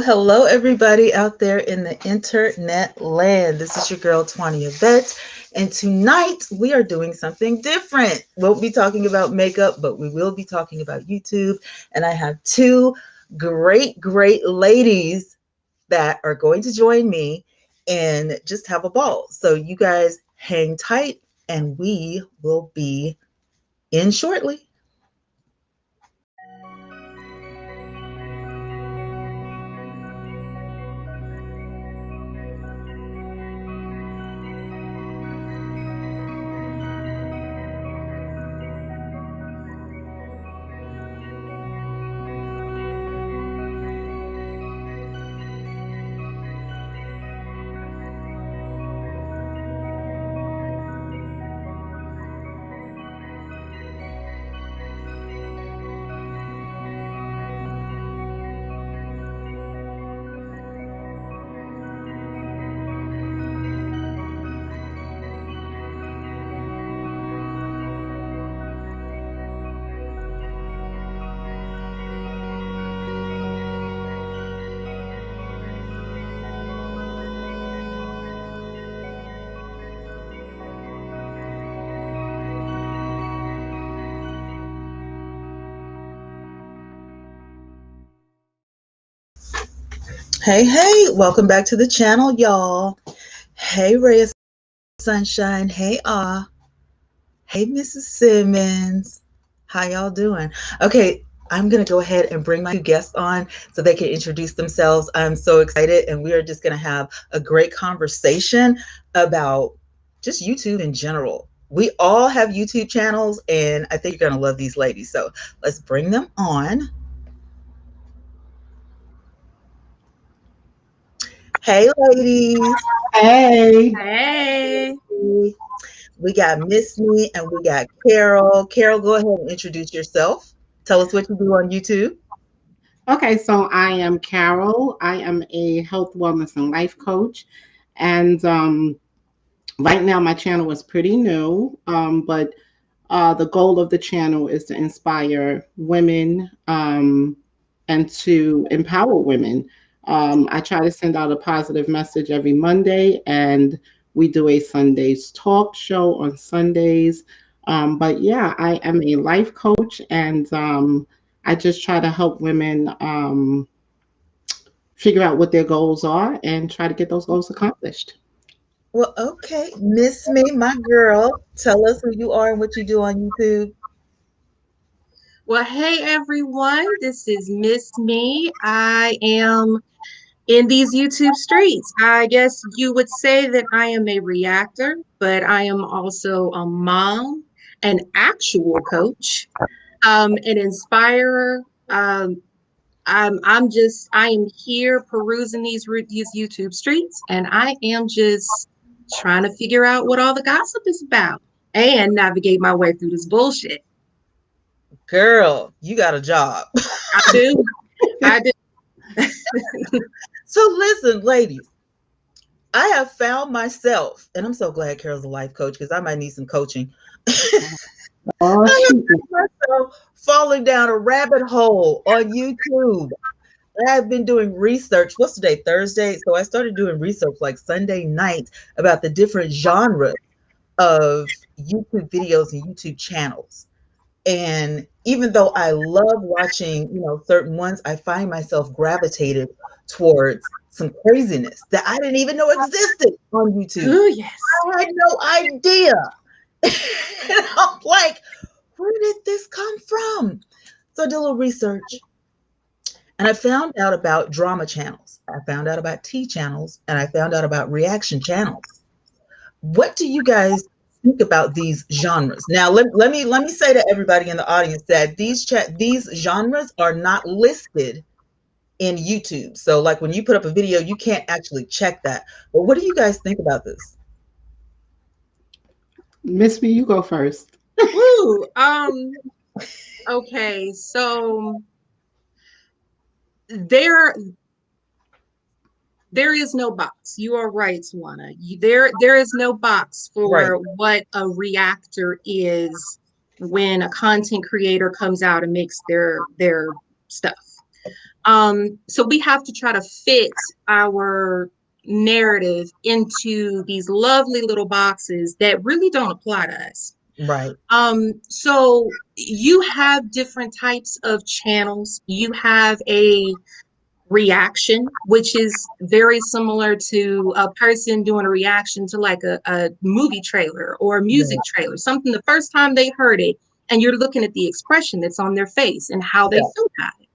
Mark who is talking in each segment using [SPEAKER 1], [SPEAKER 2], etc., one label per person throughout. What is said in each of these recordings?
[SPEAKER 1] Hello, everybody out there in the internet land. This is your girl, Twanna Yvette. And tonight we are doing something different. We'll be talking about makeup, but we will be talking about YouTube. And I have two great ladies that are going to join me and just have a ball. So you guys hang tight and we will be in shortly. Hey, welcome back to the channel, y'all. Hey, Ray of Sunshine. Hey, Hey, Mrs. Simmons. How y'all doing? Okay, I'm going to go ahead and bring my two guests on so they can introduce themselves. I'm so excited, and we are just going to have a great conversation about just YouTube in general. We all have YouTube channels, and I think you're going to love these ladies. So let's bring them on. Hey, ladies.
[SPEAKER 2] Hey.
[SPEAKER 3] Hey.
[SPEAKER 1] We got Miss Me and we got Carol. Carol, go ahead and introduce yourself. Tell us what you do on YouTube.
[SPEAKER 2] Okay, so I am Carol. I am a health, wellness, and life coach. And right now, my channel is pretty new, but the goal of the channel is to inspire women and to empower women. I try to send out a positive message every Monday, and we do a Sundays talk show on Sundays. But yeah, I am a life coach, and I just try to help women figure out what their goals are and try to get those goals accomplished.
[SPEAKER 1] Well, okay. Miss Me, my girl, tell us who you are and what you do on YouTube.
[SPEAKER 3] Well, hey everyone. This is Miss Me. I am in these YouTube streets. I guess you would say that I am a reactor, but I am also a mom, an actual coach, an inspirer. I am here perusing these YouTube streets, and I am just trying to figure out what all the gossip is about and navigate my way through this bullshit.
[SPEAKER 1] Girl, you got a job.
[SPEAKER 3] I do. I do.
[SPEAKER 1] So listen, ladies, I have found myself, and I'm so glad Carol's a life coach because I might need some coaching.
[SPEAKER 2] Oh,
[SPEAKER 1] I have
[SPEAKER 2] shoot.
[SPEAKER 1] found myself falling down a rabbit hole on YouTube. I've been doing research. What's today? Thursday. So I started doing research like Sunday night about the different genres of YouTube videos and YouTube channels. And even though I love watching, certain ones, I find myself gravitated towards some craziness that I didn't even know existed on YouTube.
[SPEAKER 3] Oh, yes.
[SPEAKER 1] I had no idea. And I'm like, where did this come from? So I did a little research and I found out about drama channels. I found out about tea channels and I found out about reaction channels. What do you guys think about these genres? Now, let me say to everybody in the audience that these genres are not listed in YouTube. So, like when you put up a video, you can't actually check that. But what do you guys think about this?
[SPEAKER 2] Miss Me, you go first.
[SPEAKER 3] Woo. Okay, so there there is no box. You are right, Twanna. There is no box
[SPEAKER 1] Right.
[SPEAKER 3] for what a reactor is when a content creator comes out and makes their stuff. So we have to try to fit our narrative into these lovely little boxes that really don't apply to us.
[SPEAKER 1] Right.
[SPEAKER 3] So you have different types of channels. You have a reaction, which is very similar to a person doing a reaction to like a movie trailer or a music trailer, something the first time they heard it, and you're looking at the expression that's on their face and how they feel about it.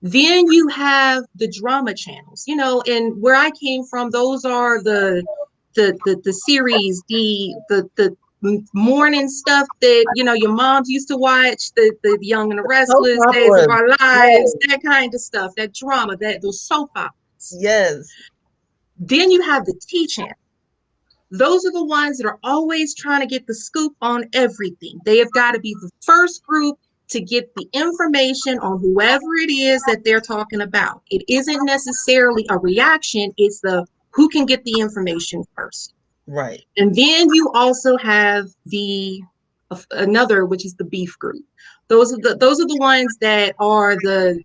[SPEAKER 3] Then you have the drama channels, you know, and where I came from, those are the series, the morning stuff that, you know, your moms used to watch, the Young and the Restless, Days of Our Lives, that kind of stuff, that drama, that those soap operas.
[SPEAKER 1] Yes.
[SPEAKER 3] Then you have the T channel. Those are the ones that are always trying to get the scoop on everything. They have got to be the first group to get the information on whoever it is that they're talking about. It isn't necessarily a reaction, it's the who can get the information first.
[SPEAKER 1] Right.
[SPEAKER 3] And then you also have the another, which is the beef group. Those are the ones that are the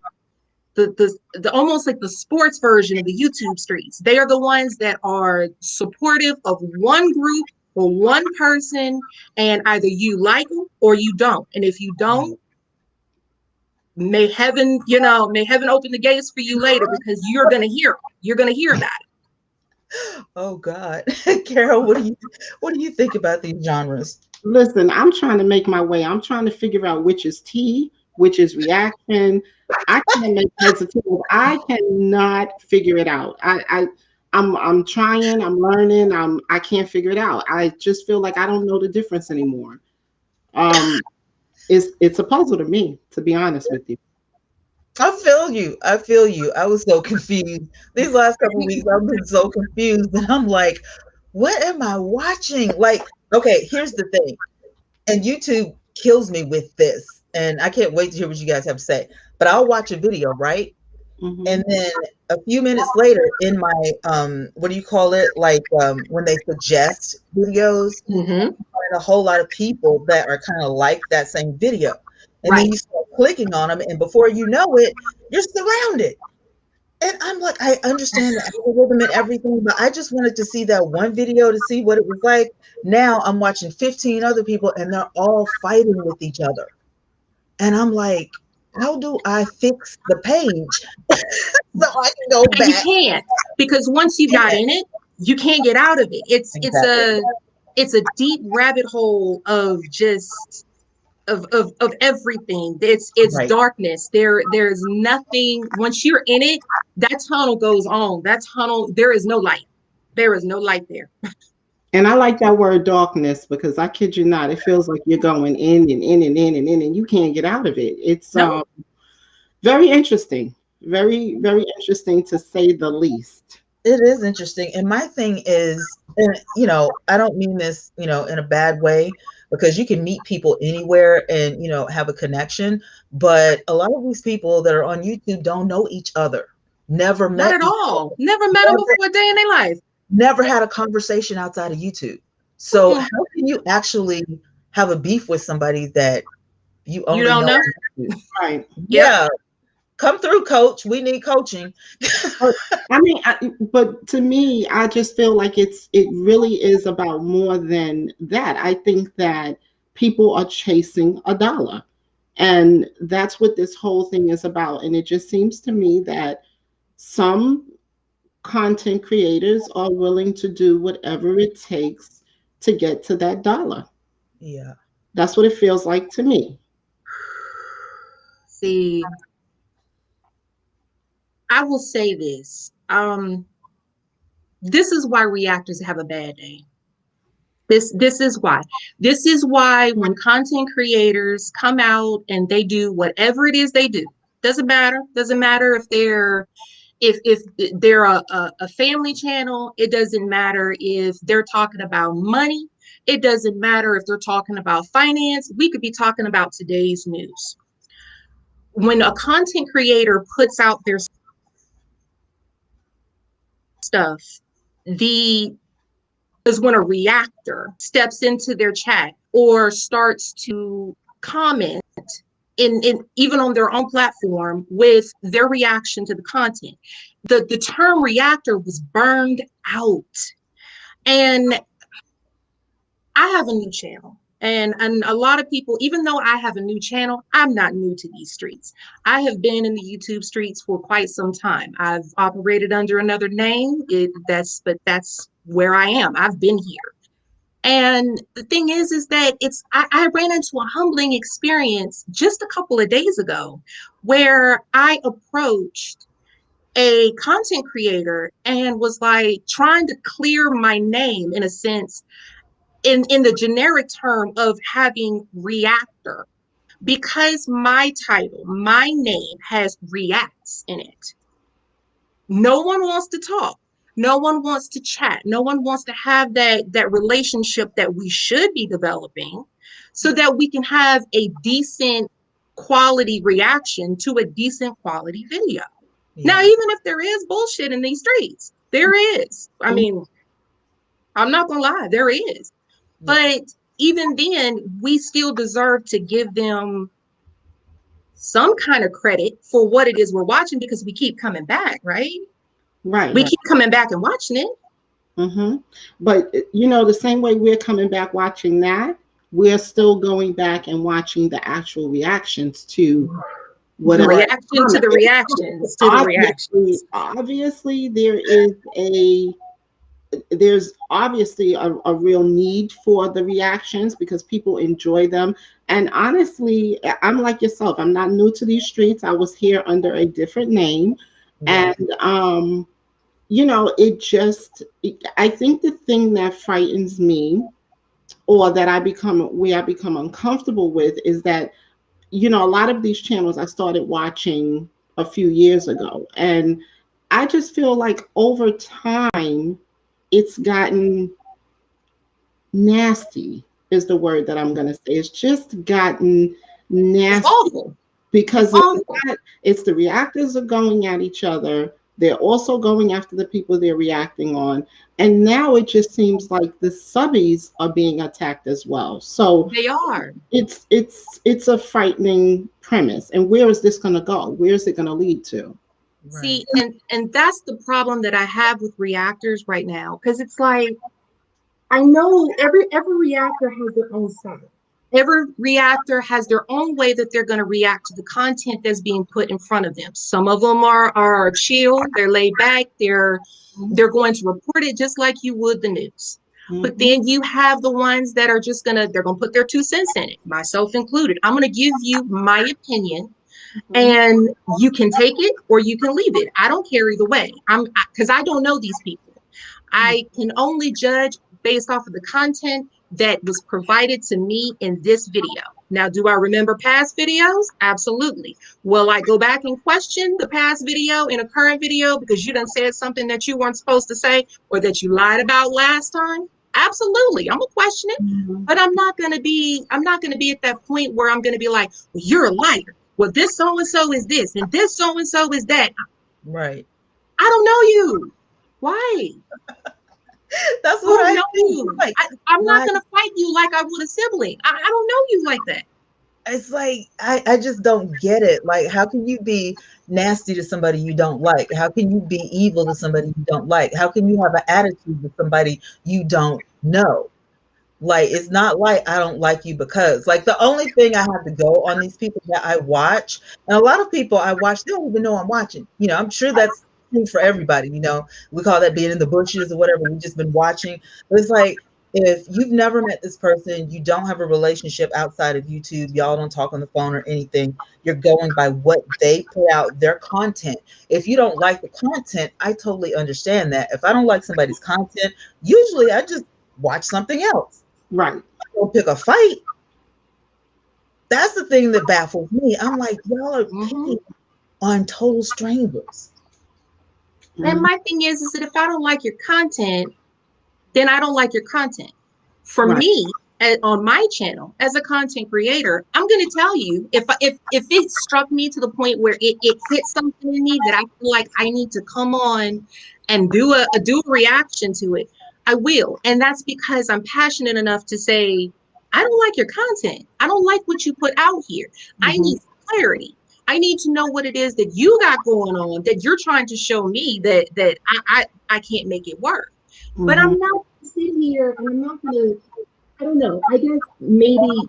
[SPEAKER 3] almost like the sports version of the YouTube streets. They are the ones that are supportive of one group or one person, and either you like them or you don't. And if you don't, may heaven open the gates for you later, because you're gonna hear about it.
[SPEAKER 1] Oh God. Carol, what do you think about these genres?
[SPEAKER 2] Listen, I'm trying to make my way. I'm trying to figure out which is tea, which is reaction. I can't make heads or tails. I cannot figure it out. I'm trying, I'm learning, I can't figure it out. I just feel like I don't know the difference anymore. It's a puzzle to me, to be honest with you.
[SPEAKER 1] I feel you. I feel you. I was so confused. These last couple of weeks, I've been so confused. And I'm like, what am I watching? Like, okay, here's the thing. And YouTube kills me with this. And I can't wait to hear what you guys have to say. But I'll watch a video, right?
[SPEAKER 2] Mhm.
[SPEAKER 1] And then a few minutes later in my what do you call it? Like when they suggest videos, find a whole lot of people that are kind of like that same video. And then you start clicking on them, and before you know it, you're surrounded. And I'm like, I understand the algorithm and everything, but I just wanted to see that one video to see what it was like. Now I'm watching 15 other people, and they're all fighting with each other. And I'm like, how do I fix the page so I can go back?
[SPEAKER 3] And you can't, because once you got in it, you can't get out of it. It's a deep rabbit hole of just of everything. It's
[SPEAKER 1] Right.
[SPEAKER 3] darkness. There's nothing. Once you're in it, that tunnel goes on. That tunnel, there is no light. There is no light there.
[SPEAKER 2] And I like that word darkness, because I kid you not, it feels like you're going in and in and in and in, and you can't get out of it. It's very interesting. Very, very interesting, to say the least.
[SPEAKER 1] It is interesting. And my thing is, and you know, I don't mean this, you know, in a bad way, because you can meet people anywhere and, you know, have a connection. But a lot of these people that are on YouTube don't know each other. Never met.
[SPEAKER 3] Not at all. Never met them before a day in their life.
[SPEAKER 1] Never had a conversation outside of YouTube. So how can you actually have a beef with somebody that you only
[SPEAKER 3] don't know?
[SPEAKER 2] Right.
[SPEAKER 1] Yeah. Come through, coach. We need coaching.
[SPEAKER 2] I mean, but to me, I just feel like it really is about more than that. I think that people are chasing a dollar, and that's what this whole thing is about. And it just seems to me that some content creators are willing to do whatever it takes to get to that dollar.
[SPEAKER 1] Yeah.
[SPEAKER 2] That's what it feels like to me.
[SPEAKER 3] See, I will say this. This is why reactors have a bad day. This is why. This is why when content creators come out and they do whatever it is they do, doesn't matter. Doesn't matter if they're a family channel. It doesn't matter if they're talking about money. It doesn't matter if they're talking about finance. We could be talking about today's news. When a content creator puts out their stuff, is when a reactor steps into their chat or starts to comment in even on their own platform with their reaction to the content. The term reactor was burned out. And I have a new channel. And a lot of people, even though I have a new channel, I'm not new to these streets. I have been in the YouTube streets for quite some time. I've operated under another name. But that's where I am. I've been here. And the thing is that I ran into a humbling experience just a couple of days ago where I approached a content creator and was like trying to clear my name in a sense in the generic term of having reactor, because my title, my name has reacts in it. No one wants to talk. No one wants to chat. No one wants to have that relationship that we should be developing so that we can have a decent quality reaction to a decent quality video. Yeah. Now, even if there is bullshit in these streets, there is. I mean, I'm not gonna lie, there is. But even then, we still deserve to give them some kind of credit for what it is we're watching, because we keep coming back, right?
[SPEAKER 2] Right.
[SPEAKER 3] We keep coming back and watching it.
[SPEAKER 2] Mm-hmm. But, you know, the same way we're coming back watching that, we're still going back and watching the actual reactions to whatever.
[SPEAKER 3] Reaction to the reactions. To the reactions.
[SPEAKER 2] Obviously, there's obviously a real need for the reactions because people enjoy them. And honestly, I'm like yourself. I'm not new to these streets. I was here under a different name. Yeah. And, you know, I think the thing that frightens me, or that I become uncomfortable with, is that, you know, a lot of these channels I started watching a few years ago. And I just feel like over time, it's gotten nasty, is the word that I'm going to say. It's just gotten nasty.
[SPEAKER 3] It's awful.
[SPEAKER 2] Because it's the reactors are going at each other. They're also going after the people they're reacting on. And now it just seems like the subbies are being attacked as well. So
[SPEAKER 3] they are.
[SPEAKER 2] It's a frightening premise. And where is this going to go? Where is it going to lead to?
[SPEAKER 3] Right. See, and that's the problem that I have with reactors right now, because it's like, I know every reactor has their own side. Every reactor has their own way that they're going to react to the content that's being put in front of them. Some of them are chill, they're laid back, they're going to report it just like you would the news. Mm-hmm. But then you have the ones that are just they're gonna put their 2 cents in it, myself included. I'm gonna give you my opinion. And you can take it or you can leave it. I don't care either way. Because I don't know these people. I can only judge based off of the content that was provided to me in this video. Now, do I remember past videos? Absolutely. Will I go back and question the past video in a current video because you done said something that you weren't supposed to say or that you lied about last time? Absolutely. I'm gonna question it, but I'm not gonna be at that point where I'm gonna be like, well, you're a liar. Well, this so-and-so is this, and this so-and-so is that.
[SPEAKER 1] Right.
[SPEAKER 3] I don't know you. Why?
[SPEAKER 1] That's what I know you.
[SPEAKER 3] Like, I'm not going to fight you like I would a sibling. I don't know you like that.
[SPEAKER 1] It's like, I just don't get it. Like, how can you be nasty to somebody you don't like? How can you be evil to somebody you don't like? How can you have an attitude with somebody you don't know? Like, it's not like I don't like you because, like, the only thing I have to go on these people that I watch, and a lot of people I watch, they don't even know I'm watching. You know, I'm sure that's true for everybody. You know, we call that being in the bushes or whatever. We've just been watching. But it's like, if you've never met this person, you don't have a relationship outside of YouTube, y'all don't talk on the phone or anything, you're going by what they put out, their content. If you don't like the content, I totally understand that. If I don't like somebody's content, usually I just watch something else.
[SPEAKER 2] Right.
[SPEAKER 1] I don't pick a fight. That's the thing that baffles me. I'm like, y'all are picking on total strangers.
[SPEAKER 3] And my thing is that if I don't like your content, then I don't like your content. For me, on my channel, as a content creator, I'm going to tell you, if it struck me to the point where it hit something in me that I feel like I need to come on and do a reaction to it, I will. And that's because I'm passionate enough to say, I don't like your content. I don't like what you put out here. I need clarity. I need to know what it is that you got going on that you're trying to show me that I can't make it work. But
[SPEAKER 2] Mm-hmm.
[SPEAKER 3] I'm not sitting here and I'm not gonna, I don't know. I guess maybe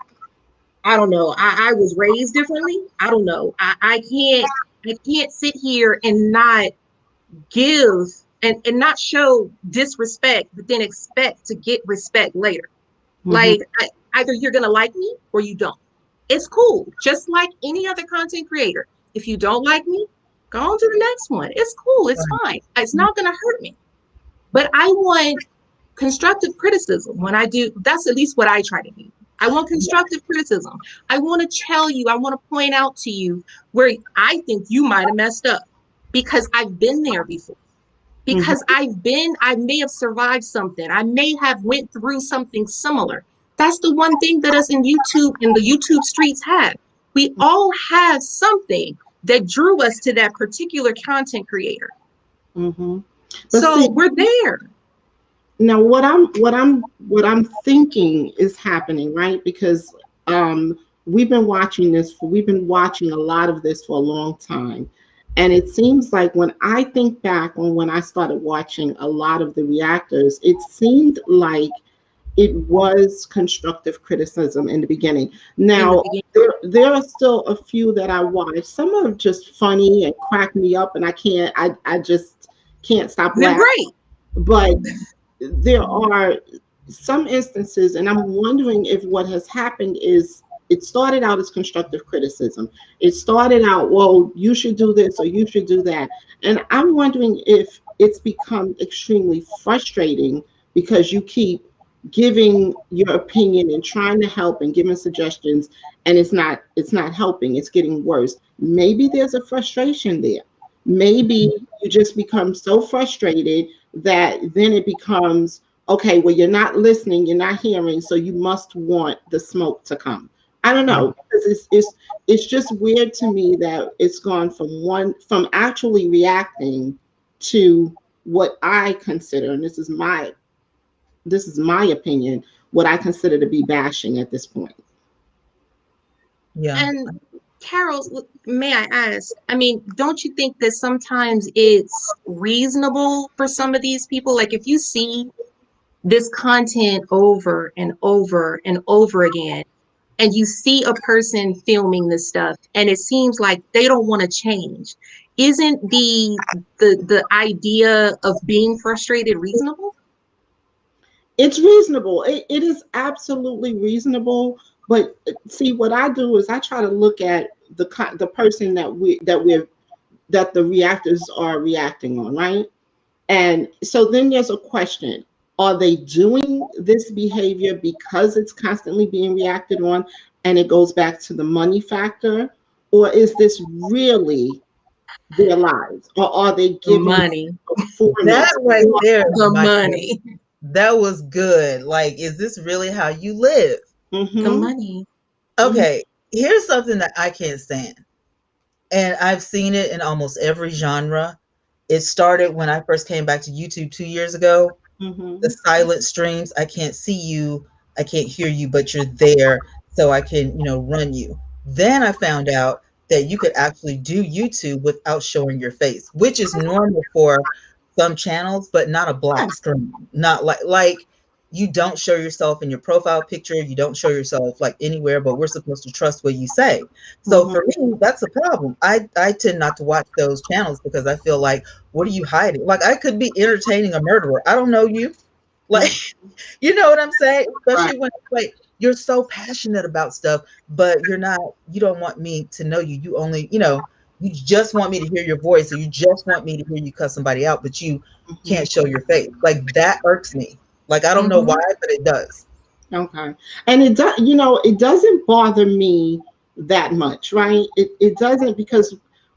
[SPEAKER 3] I don't know. I was raised differently. I don't know. I can't sit here and not give and not show disrespect, but then expect to get respect later.
[SPEAKER 2] Mm-hmm.
[SPEAKER 3] Like either you're gonna like me or you don't. It's cool, just like any other content creator. If you don't like me, go on to the next one. It's cool. It's fine. It's not gonna hurt me. But I want constructive criticism when I do. That's at least what I try to do. I want constructive criticism. I want to tell you, I want to point out to you where I think you might have messed up because I've been there before.
[SPEAKER 2] Mm-hmm.
[SPEAKER 3] Because I may have survived something. I may have went through something similar. That's the one thing that us in YouTube and the YouTube streets have. We all have something that drew us to that particular content creator.
[SPEAKER 2] Mm-hmm. But
[SPEAKER 3] So
[SPEAKER 2] see,
[SPEAKER 3] we're there.
[SPEAKER 2] now what I'm thinking is happening, right? Because we've been watching a lot of this for a long time. And it seems like when I think back on when I started watching a lot of the reactors, it seemed like it was constructive criticism in the beginning.
[SPEAKER 3] In the
[SPEAKER 2] Now,
[SPEAKER 3] beginning.
[SPEAKER 2] there are still a few that I watch. Some are just funny and crack me up, and I just can't stop
[SPEAKER 3] They're
[SPEAKER 2] laughing.
[SPEAKER 3] great.
[SPEAKER 2] But there are some instances, and I'm wondering if what has happened is it started out as constructive criticism. It started out, well, you should do this or you should do that. And I'm wondering if it's become extremely frustrating because you keep giving your opinion and trying to help and giving suggestions, and it's not helping, it's getting worse. Maybe there's a frustration there. Maybe you just become so frustrated that then it becomes, okay, well, you're not listening, you're not hearing, so you must want the smoke to come. I don't know, because it's just weird to me that it's gone from actually reacting to what I consider, and this is my opinion, what I consider to be bashing at this point.
[SPEAKER 1] Yeah.
[SPEAKER 3] And Carol, may I ask? I mean, don't you think that sometimes it's reasonable for some of these people? Like, if you see this content over and over and over again, and you see a person filming this stuff, and it seems like they don't want to change, isn't the idea of being frustrated reasonable?
[SPEAKER 2] It's reasonable. It is absolutely reasonable. But see, what I do is I try to look at the person that the reactors are reacting on, right? And so then there's a question. Are they doing this behavior because it's constantly being reacted on and it goes back to the money factor? Or is this really their lives? Or are they
[SPEAKER 3] The
[SPEAKER 2] giving
[SPEAKER 3] money,
[SPEAKER 1] That
[SPEAKER 2] performance?
[SPEAKER 1] right there,
[SPEAKER 3] the
[SPEAKER 1] Michael,
[SPEAKER 3] money,
[SPEAKER 1] that was good. Like, is this really how you live?
[SPEAKER 3] the
[SPEAKER 2] Mm-hmm.
[SPEAKER 3] money.
[SPEAKER 1] Okay, here's something that I can't stand. And I've seen it in almost every genre. It started when I first came back to YouTube 2 years ago. The
[SPEAKER 2] Mm-hmm.
[SPEAKER 1] silent streams. I can't see you, I can't hear you, but you're there, so I can, run you. Then I found out that you could actually do YouTube without showing your face, which is normal for some channels, but not a black screen. Not like you don't show yourself in your profile picture, you don't show yourself like anywhere, but we're supposed to trust what you say. So
[SPEAKER 2] Mm-hmm.
[SPEAKER 1] for me, that's a problem. I tend not to watch those channels because I feel like, what are you hiding? Like, I could be entertaining a murderer. I don't know you. Like, you know what I'm saying?
[SPEAKER 2] Right.
[SPEAKER 1] Especially when it's like you're so passionate about stuff, but you don't want me to know you. You only, you just want me to hear your voice, or you just want me to hear you cuss somebody out, but you
[SPEAKER 2] Mm-hmm.
[SPEAKER 1] can't show your face. Like, that irks me. Like, I don't know why,
[SPEAKER 3] Hmm.
[SPEAKER 1] but it does.
[SPEAKER 2] Okay. And it doesn't bother me that much, right? It doesn't, because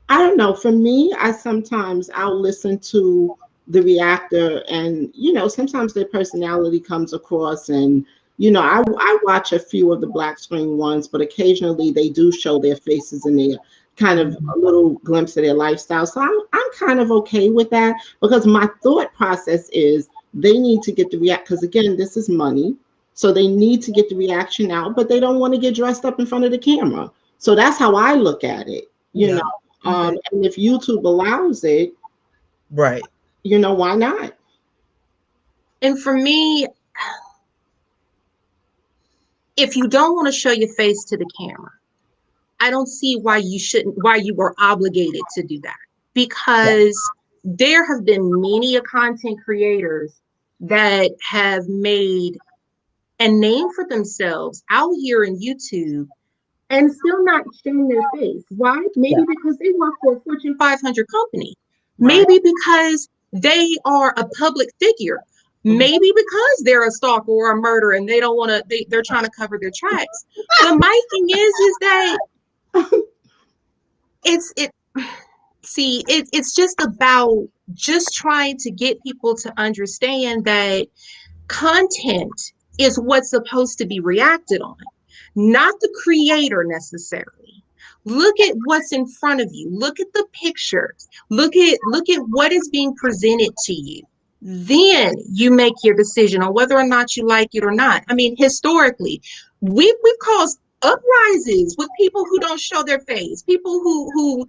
[SPEAKER 2] I don't know, for me, I'll listen to the reactor, and sometimes their personality comes across, and I watch a few of the black screen ones, but occasionally they do show their faces and their kind of
[SPEAKER 1] Mhm.
[SPEAKER 2] a little glimpse of their lifestyle. So I'm kind of okay with that, because my thought process is they need to get the react, because again, this is money. So they need to get the reaction out, but they don't want to get dressed up in front of the camera. So that's how I look at it, you
[SPEAKER 1] Yeah.
[SPEAKER 2] know.
[SPEAKER 1] Okay.
[SPEAKER 2] And if YouTube allows it,
[SPEAKER 1] Right.
[SPEAKER 2] why not?
[SPEAKER 3] And for me, if you don't want to show your face to the camera, I don't see why you were obligated to do that.
[SPEAKER 1] Yeah.
[SPEAKER 3] Because there have been many content creators that have made a name for themselves out here in YouTube and still not showing their face. Why?
[SPEAKER 1] Yeah.
[SPEAKER 3] Maybe because they work for a Fortune 500 company.
[SPEAKER 2] Right.
[SPEAKER 3] Maybe because they are a public figure. Maybe because they're a stalker or a murderer and they don't want to, they're trying to cover their tracks. But my thing is that it see it's just about just trying to get people to understand that content is what's supposed to be reacted on, not the creator necessarily. Look at what's in front of you. Look at the pictures. Look at what is being presented to you. Then you make your decision on whether or not you like it or not. I mean, historically, we've caused uprisings with people who don't show their face, people who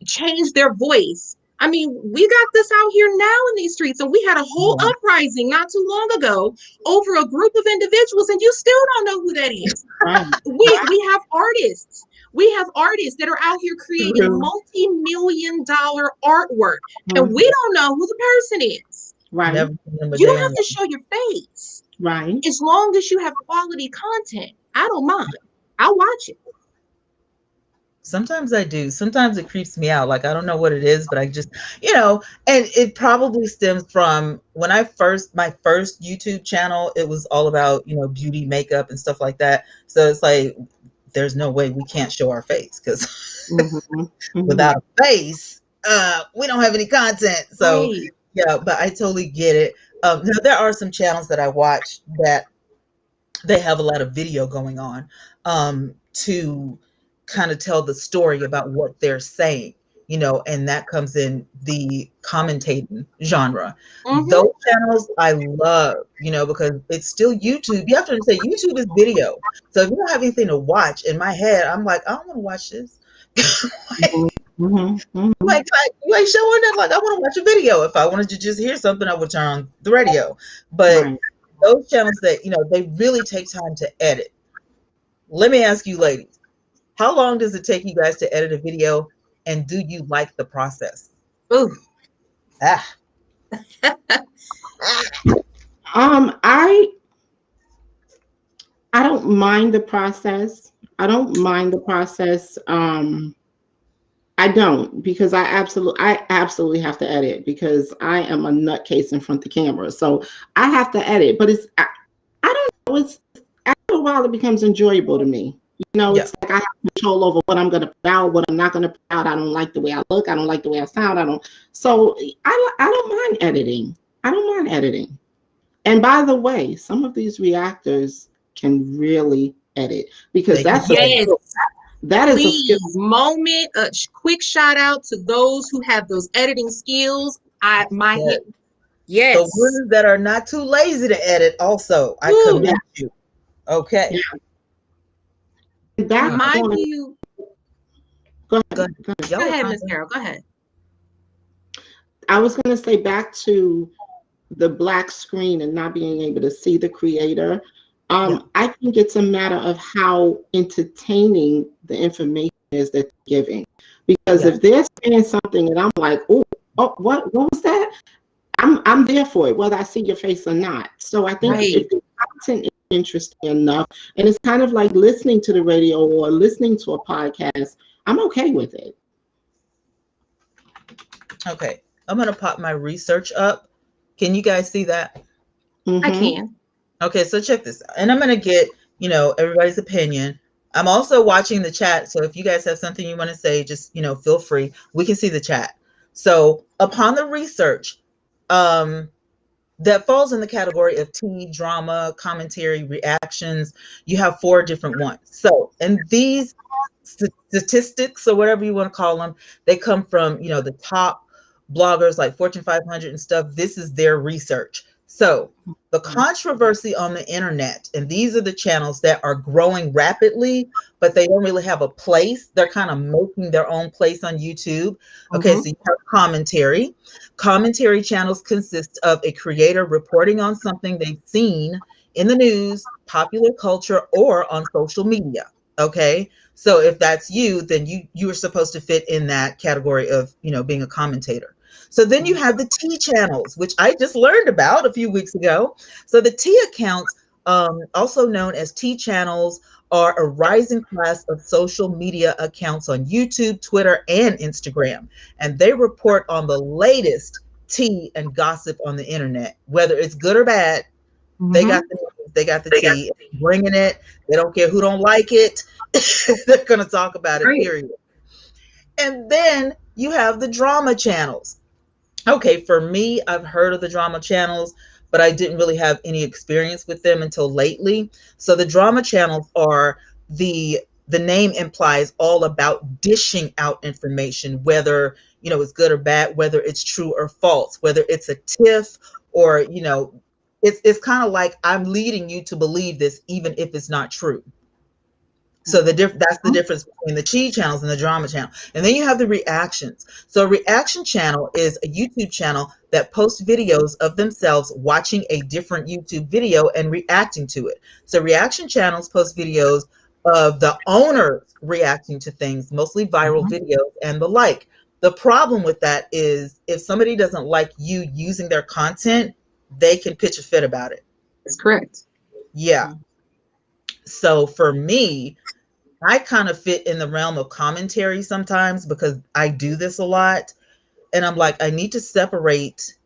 [SPEAKER 3] change their voice. I mean, we got this out here now in these streets, and we had a whole
[SPEAKER 1] Yeah.
[SPEAKER 3] uprising not too long ago over a group of individuals, and you still don't know who that is.
[SPEAKER 2] Right.
[SPEAKER 3] We have artists. We have artists that are out here creating
[SPEAKER 2] True.
[SPEAKER 3] multi-million-dollar artwork, and
[SPEAKER 2] Mhm.
[SPEAKER 3] we don't know who the person is.
[SPEAKER 2] Right.
[SPEAKER 1] Never seen them a
[SPEAKER 3] You don't
[SPEAKER 1] day in
[SPEAKER 3] have to show your face.
[SPEAKER 2] Right.
[SPEAKER 3] As long as you have quality content, I don't mind. I'll watch it.
[SPEAKER 1] Sometimes I do. Sometimes it creeps me out. Like I don't know what it is, but I just, and it probably stems from when my first YouTube channel, it was all about, beauty, makeup and stuff like that. So it's like there's no way we can't show our face because without a face, we don't have any content. So
[SPEAKER 3] Right.
[SPEAKER 1] yeah, but I totally get it. Now there are some channels that I watch that they have a lot of video going on to kind of tell the story about what they're saying, and that comes in the commentating genre.
[SPEAKER 3] Mm-hmm.
[SPEAKER 1] Those channels I love, because it's still YouTube. You have to understand YouTube is video. So if you don't have anything to watch, in my head, I'm like, I don't want to watch this. Like, you ain't showing that. Like, I want to watch a video. If I wanted to just hear something, I would turn on the radio. But
[SPEAKER 2] Right.
[SPEAKER 1] those channels that, they really take time to edit. Let me ask you, ladies, how long does it take you guys to edit a video? And do you like the process?
[SPEAKER 3] Ooh.
[SPEAKER 1] Ah,
[SPEAKER 2] I don't mind the process. I don't mind the process. I don't, because I absolutely have to edit because I am a nutcase in front of the camera. So I have to edit, but I don't know. It's after a while it becomes enjoyable to me.
[SPEAKER 1] yeah,
[SPEAKER 2] It's like I have control over what I'm going to put out, what I'm not going to put out. I don't like the way I look. I don't like the way I sound. So I don't mind editing. I don't mind editing. And by the way, some of these reactors can really edit because
[SPEAKER 1] they can
[SPEAKER 2] that's a
[SPEAKER 3] Yes.
[SPEAKER 2] skill. That is a
[SPEAKER 3] Please,
[SPEAKER 2] skill.
[SPEAKER 3] a quick shout out to those who have those editing skills. My
[SPEAKER 1] edit.
[SPEAKER 3] hit.
[SPEAKER 1] The
[SPEAKER 3] Yes.
[SPEAKER 1] ones that are not too lazy to edit, also, I
[SPEAKER 3] Ooh,
[SPEAKER 1] commend you. Okay.
[SPEAKER 2] Yeah. Back
[SPEAKER 3] mind
[SPEAKER 2] on,
[SPEAKER 3] you,
[SPEAKER 2] go
[SPEAKER 1] Go
[SPEAKER 2] ahead.
[SPEAKER 1] ahead.
[SPEAKER 3] go
[SPEAKER 1] Y'all are
[SPEAKER 3] ahead,
[SPEAKER 1] fine.
[SPEAKER 3] Miss Carol. Go ahead.
[SPEAKER 2] I was going to say back to the black screen and not being able to see the creator.
[SPEAKER 1] Yeah.
[SPEAKER 2] I think it's a matter of how entertaining the information is that they're giving. Because
[SPEAKER 1] Yeah.
[SPEAKER 2] if they're saying something and I'm like, oh, what was that? I'm there for it, whether I see your face or not. So I think
[SPEAKER 3] Right.
[SPEAKER 2] if the content is interesting enough, and it's kind of like listening to the radio or listening to a podcast, I'm okay with it.
[SPEAKER 1] Okay. I'm going to pop my research up. Can you guys see that?
[SPEAKER 3] I can.
[SPEAKER 1] Okay, so check this out. And I'm going to get, everybody's opinion. I'm also watching the chat. So if you guys have something you want to say, just, feel free. We can see the chat. So upon the research, that falls in the category of teen drama, commentary, reactions, you have 4 different ones. So, and these statistics or whatever you want to call them, they come from, the top bloggers like Fortune 500 and stuff. This is their research. So the controversy on the internet, and these are the channels that are growing rapidly, but they don't really have a place. They're kind of making their own place on YouTube. Okay, so you have commentary. Commentary channels consist of a creator reporting on something they've seen in the news, popular culture, or on social media. Okay, so if that's you, then you are supposed to fit in that category of, you know, being a commentator. So then you have the T channels, which I just learned about a few weeks ago. So the T accounts, also known as T channels, are a rising class of social media accounts on YouTube, Twitter, and Instagram. And they report on the latest tea and gossip on the internet, whether it's good or bad. They got the news, they got the tea, bringing it. They don't care who don't like it. They're going to talk about it, period. And then you have the drama channels. Okay, for me, I've heard of the drama channels, but I didn't really have any experience with them until lately. So the drama channels are the name implies all about dishing out information, whether, you know, it's good or bad, whether it's true or false, whether it's a tiff or, you know, it's kind of like I'm leading you to believe this even if it's not true. So that's the difference between the Chi channels and the drama channel. And then you have the reactions. So a reaction channel is a YouTube channel that posts videos of themselves watching a different YouTube video and reacting to it. So reaction channels post videos of the owners reacting to things, mostly viral videos and the like. The problem with that is if somebody doesn't like you using their content, they can pitch a fit about it.
[SPEAKER 3] That's correct.
[SPEAKER 1] Yeah. So for me, I kind of fit in the realm of commentary sometimes because I do this a lot. And I'm like, I need to separate,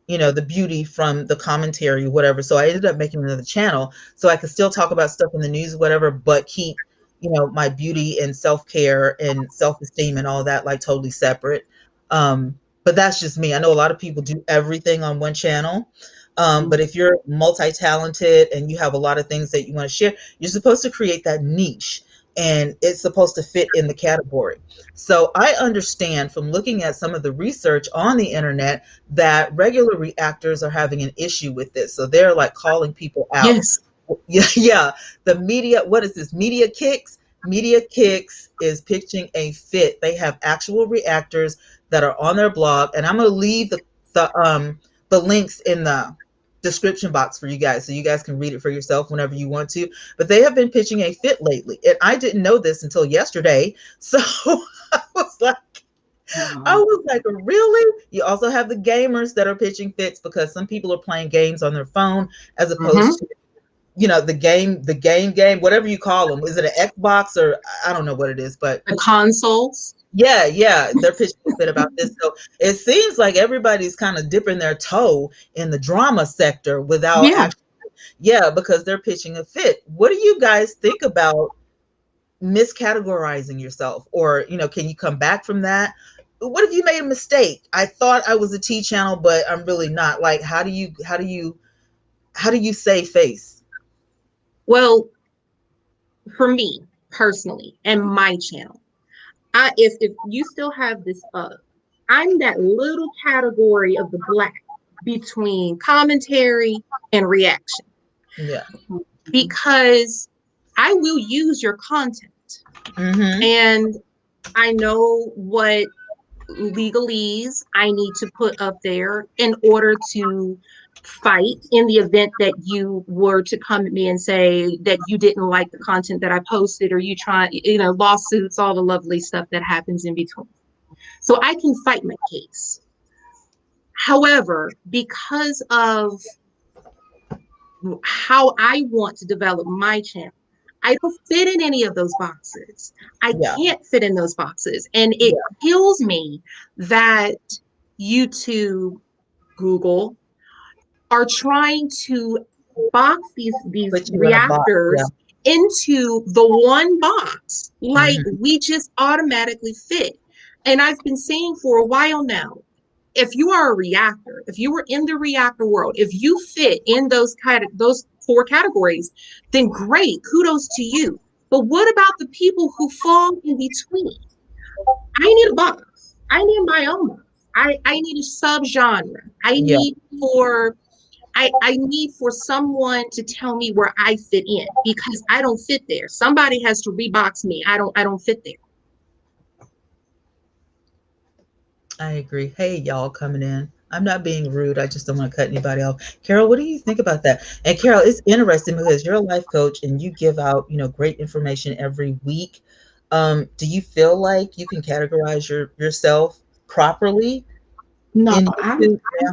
[SPEAKER 1] you know, the beauty from the commentary, whatever. So I ended up making another channel so I could still talk about stuff in the news, whatever, but keep, you know, my beauty and self-care and self-esteem and all that like totally separate. But that's just me. I know a lot of people do everything on one channel. But if you're multi-talented and you have a lot of things that you want to share, you're supposed to create that niche and it's supposed to fit in the category. So I understand from looking at some of the research on the internet that regular reactors are having an issue with this. So they're like calling people out.
[SPEAKER 3] Yes.
[SPEAKER 1] Yeah. The media, what is this? Media Kicks? Media Kicks is pitching a fit. They have actual reactors that are on their blog, and I'm going to leave the links in the description box for you guys so you guys can read it for yourself whenever you want to. But they have been pitching a fit lately, and I didn't know this until yesterday. So I was like, really? You also have the gamers that are pitching fits because some people are playing games on their phone as opposed to, you know, the game, whatever you call them. Is it an Xbox or I don't know what it is, but
[SPEAKER 3] the consoles.
[SPEAKER 1] Yeah, they're pitching a bit about this. So it seems like everybody's kind of dipping their toe in the drama sector without because they're pitching a fit. What do you guys think about miscategorizing yourself? Or, you know, can you come back from that? What if you made a mistake? I thought I was a T channel, but I'm really not. Like, how do you save face?
[SPEAKER 3] Well, for me personally and my channel, if you still have this up, I'm that little category of the black between commentary and reaction.
[SPEAKER 1] Yeah.
[SPEAKER 3] Because I will use your content. And I know what legalese I need to put up there in order to fight in the event that you were to come at me and say that you didn't like the content that I posted, or you try, you know, lawsuits, all the lovely stuff that happens in between. So I can fight my case. However, because of how I want to develop my channel, I don't fit in any of those boxes. I can't fit in those boxes. And it kills me that YouTube, Google are trying to box these reactors into the one box. Like we just automatically fit. And I've been saying for a while now, if you are a reactor, if you were in the reactor world, if you fit in those four categories, then great, kudos to you. But what about the people who fall in between? I need a box. I need my own box. I need a subgenre. I need for I need for someone to tell me where I fit in, because I don't fit there. Somebody has to rebox me. I don't fit there.
[SPEAKER 1] I agree. Hey, y'all coming in. I'm not being rude. I just don't want to cut anybody off. Carol, what do you think about that? And Carol, it's interesting because you're a life coach and you give out, great information every week. Do you feel like you can categorize yourself properly
[SPEAKER 2] No,
[SPEAKER 1] in YouTube? Yeah.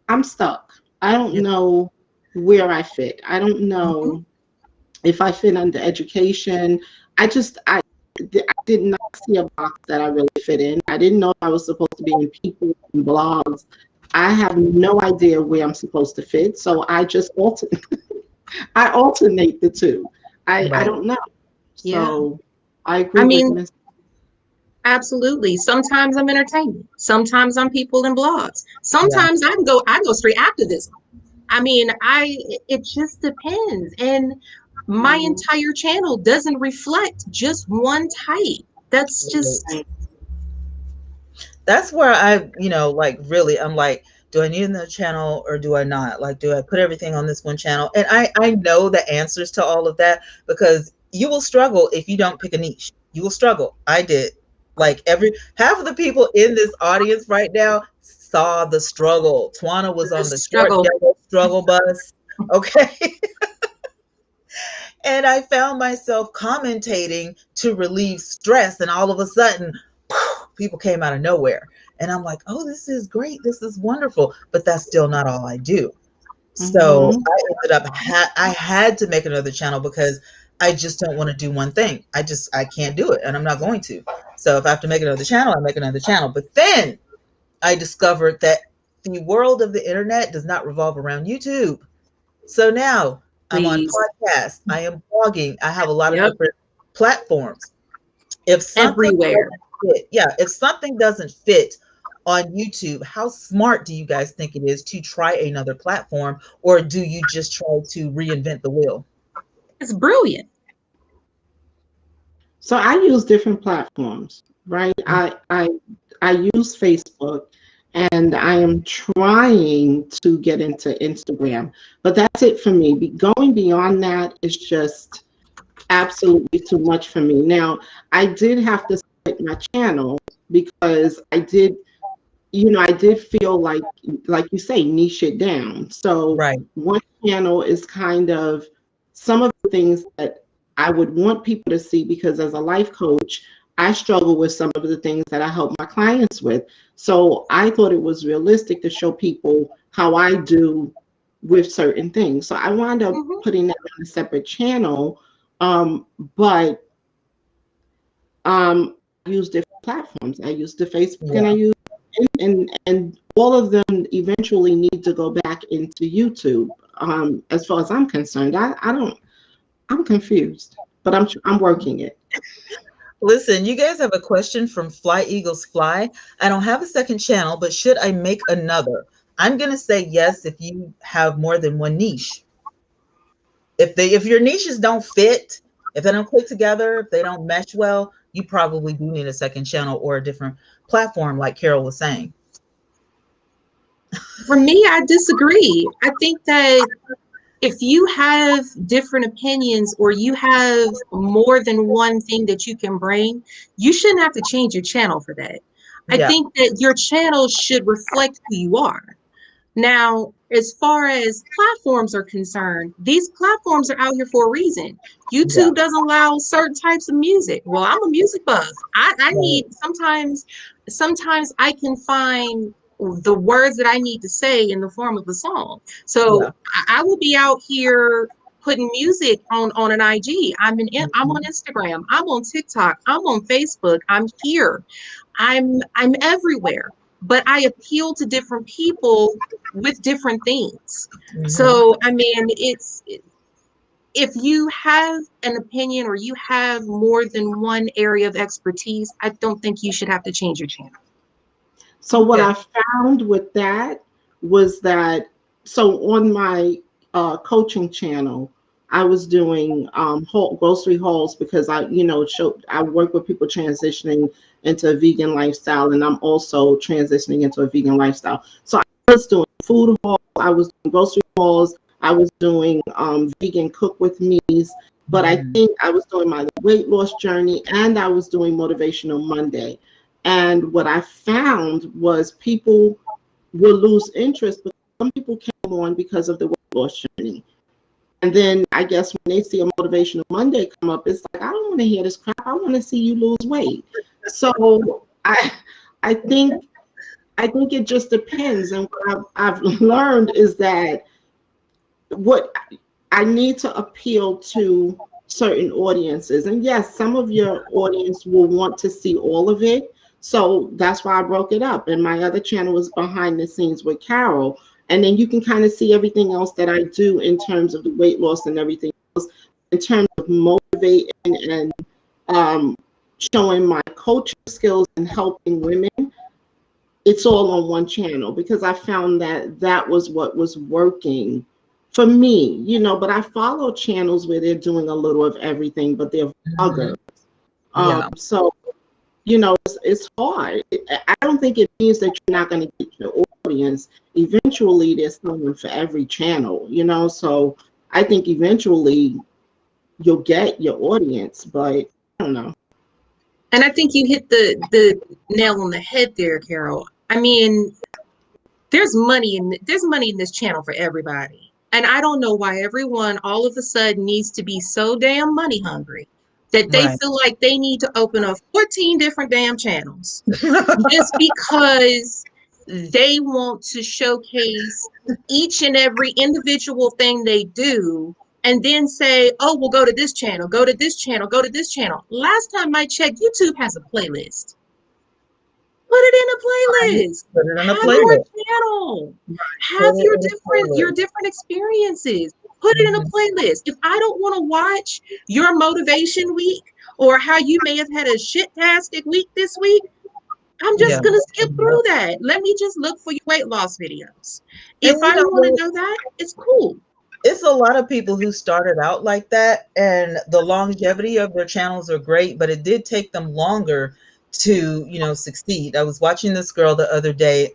[SPEAKER 2] I'm stuck. I don't
[SPEAKER 1] Yeah.
[SPEAKER 2] know where I fit. I don't
[SPEAKER 1] Mhm.
[SPEAKER 2] know if I fit under education. I did not see a box that I really fit in. I didn't know I was supposed to be in people and blogs. I have no idea where I'm supposed to fit. So I just I alternate the two. I
[SPEAKER 1] Right.
[SPEAKER 2] don't know.
[SPEAKER 3] Yeah.
[SPEAKER 2] So I
[SPEAKER 3] I
[SPEAKER 2] agree with
[SPEAKER 3] mean,
[SPEAKER 2] Miss.
[SPEAKER 3] absolutely. Sometimes I'm entertainment. Sometimes I'm people and blogs.
[SPEAKER 1] Yeah.
[SPEAKER 3] Sometimes I go straight activism. I mean, it just depends. And my entire channel doesn't reflect just one type. That's just
[SPEAKER 1] Right. That's where like really, I'm like, do I need another channel or do I not? Like, do I put everything on this one channel? And I know the answers to all of that because you will struggle if you don't pick a niche. You will struggle. I did. Like every half of the people in this audience right now saw the struggle. Twanna was
[SPEAKER 3] the
[SPEAKER 1] on the short
[SPEAKER 3] struggle.
[SPEAKER 1] yellow struggle bus. Okay. And I found myself commentating to relieve stress. And all of a sudden, people came out of nowhere. And I'm like, oh, this is great. This is wonderful. But that's still not all I do. So
[SPEAKER 2] Mhm.
[SPEAKER 1] I ended up, I had to make another channel because I just don't want to do one thing. I can't do it and I'm not going to. So if I have to make another channel, I make another channel. But then I discovered that the world of the internet does not revolve around YouTube. So now I'm on
[SPEAKER 3] Please.
[SPEAKER 1] podcasts. I am blogging. I have a lot of
[SPEAKER 3] Yep.
[SPEAKER 1] different platforms. If something
[SPEAKER 3] Everywhere.
[SPEAKER 1] doesn't fit, yeah, if something doesn't fit on YouTube, how smart do you guys think it is to try another platform, or do you just try to reinvent the wheel?
[SPEAKER 3] It's brilliant.
[SPEAKER 2] So I use different platforms, right? I use Facebook, and I am trying to get into Instagram, but that's it for me. Going beyond that is just absolutely too much for me. Now, I did have to split my channel because I did feel like you say, niche it down. So
[SPEAKER 1] Right.
[SPEAKER 2] one channel is kind of some of the things that I would want people to see, because as a life coach, I struggle with some of the things that I help my clients with. So I thought it was realistic to show people how I do with certain things. So I wound up
[SPEAKER 3] Mhm.
[SPEAKER 2] putting that on a separate channel. But I use different platforms. I use the Facebook, and I
[SPEAKER 1] Yeah.
[SPEAKER 2] use and all of them eventually need to go back into YouTube. As far as I'm concerned, I don't. I'm confused, but I'm working it.
[SPEAKER 1] Listen, you guys have a question from Fly Eagles Fly. I don't have a second channel, but should I make another? I'm going to say yes if you have more than one niche. If your niches don't fit, if they don't click together, if they don't mesh well, you probably do need a second channel or a different platform, like Carol was saying.
[SPEAKER 3] For me, I disagree. I think that if you have different opinions or you have more than one thing that you can bring, you shouldn't have to change your channel for that. I
[SPEAKER 1] Yeah,
[SPEAKER 3] think that your channel should reflect who you are. Now, as far as platforms are concerned, these platforms are out here for a reason.
[SPEAKER 1] yeah,
[SPEAKER 3] YouTube doesn't allow certain types of music. Well, I'm a music buff. I
[SPEAKER 1] right,
[SPEAKER 3] need sometimes I can find the words that I need to say in the form of a song.
[SPEAKER 1] yeah.
[SPEAKER 3] So I will be out here putting music on an IG. I'm on
[SPEAKER 1] Mhm.
[SPEAKER 3] Instagram. I'm on TikTok. I'm on Facebook. I'm here. I'm everywhere, but I appeal to different people with different things.
[SPEAKER 1] Mhm.
[SPEAKER 3] So, I mean, if you have an opinion or you have more than one area of expertise, I don't think you should have to change your channel.
[SPEAKER 2] So what
[SPEAKER 1] Okay.
[SPEAKER 2] I found with that was that, so on my coaching channel, I was doing grocery hauls because I work with people transitioning into a vegan lifestyle, and I'm also transitioning into a vegan lifestyle. So I was doing food hauls, I was doing grocery hauls, I was doing vegan cook with me's, but I think I was doing my weight loss journey and I was doing Motivational Monday. And what I found was people will lose interest, but some people came on because of the weight loss journey. And then I guess when they see a Motivational Monday come up, it's like, I don't want to hear this crap. I want to see you lose weight. So I think it just depends. And what I've learned is that what I need to appeal to certain audiences. And yes, some of your audience will want to see all of it. So that's why I broke it up. And my other channel was Behind the Scenes with Carol. And then you can kind of see everything else that I do in terms of the weight loss and everything else, in terms of motivating and showing my coaching skills and helping women. It's all on one channel because I found that was what was working for me, you know. But I follow channels where they're doing a little of everything, but they're vloggers. So, you know, it's hard. I don't think it means that you're not going to get your audience. Eventually, there's someone for every channel, you know. So I think eventually you'll get your audience, but I don't know.
[SPEAKER 3] And I think you hit the nail on the head there, Carol. I mean, there's money in this channel for everybody. And I don't know why everyone all of a sudden needs to be so damn money hungry that they feel like they need to open up 14 different damn channels just because they want to showcase each and every individual thing they do and then say, oh, we'll go to this channel, go to this channel, go to this channel. Last time I checked, YouTube has a playlist. Put it in a playlist.
[SPEAKER 1] Put it in a
[SPEAKER 3] Have
[SPEAKER 1] playlist.
[SPEAKER 3] your channel. Have your different experiences. Put it in a playlist. If I don't want to watch your motivation week or how you may have had a shit-tastic week this week, I'm just going to skip through that. Let me just look for your weight loss videos. If I don't want to know that, it's cool.
[SPEAKER 1] It's a lot of people who started out like that, and the longevity of their channels are great, but it did take them longer to, you know, succeed. I was watching this girl the other day,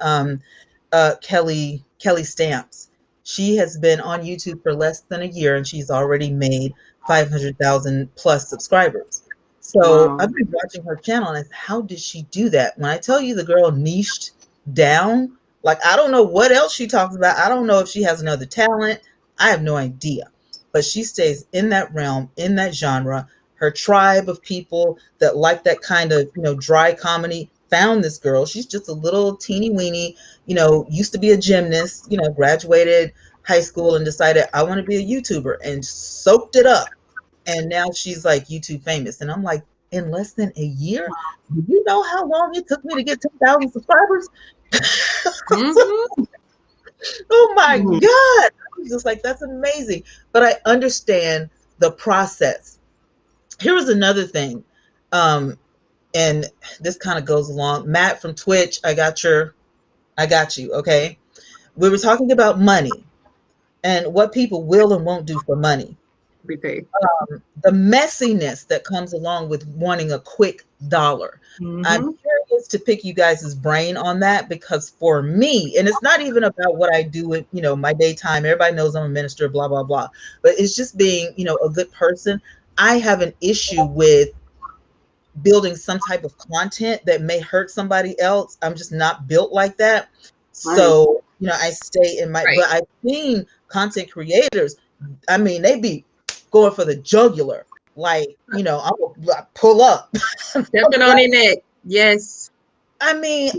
[SPEAKER 1] Kelly Stamps. She has been on YouTube for less than a year, and she's already made 500,000 plus subscribers. So I've been watching her channel, and how did she do that? When I tell you the girl niched down, like, I don't know what else she talks about. I don't know if she has another talent. I have no idea. But she stays in that realm, in that genre. Her tribe of people that like that kind of, you know, dry comedy found this girl. She's just a little teeny weeny, you know, used to be a gymnast, you know, graduated high school and decided I want to be a YouTuber and soaked it up. And now she's like YouTube famous. And I'm like, in less than a year, do you know how long it took me to get 10,000 subscribers? Oh my God. I was just like, that's amazing. But I understand the process. Here was another thing. And this kind of goes along. Matt from Twitch, I got you. Okay. We were talking about money and what people will and won't do for money. The messiness that comes along with wanting a quick dollar. I'm curious to pick you guys' brain on that, because for me, and it's not even about what I do with, you know, my daytime. Everybody knows I'm a minister, blah, blah, blah. But it's just being, you know, a good person. I have an issue with building some type of content that may hurt somebody else. I'm just not built like that. So, you know, I stay in my, but I've seen content creators, I mean, they be going for the jugular. Like, you know, I will pull up.
[SPEAKER 3] Stepping on your neck. Yes.
[SPEAKER 1] I mean,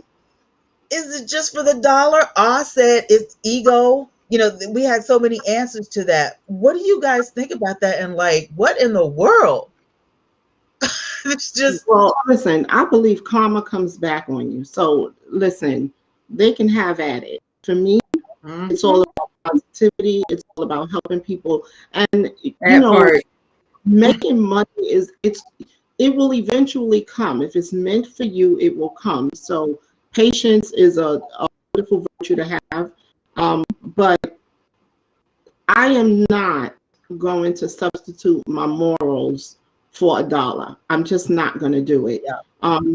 [SPEAKER 1] is it just for the dollar? I said it's ego. You know, we had so many answers to that. What do you guys think about that? And like, what in the world? It's just.
[SPEAKER 2] Well, listen, I believe karma comes back on you. So listen, they can have at it. For me, it's all about positivity. It's all about helping people. And, you know, making money it will eventually come. If it's meant for you, it will come. So patience is a wonderful virtue to have. But I am not going to substitute my morals for $1. I'm just not going to do it.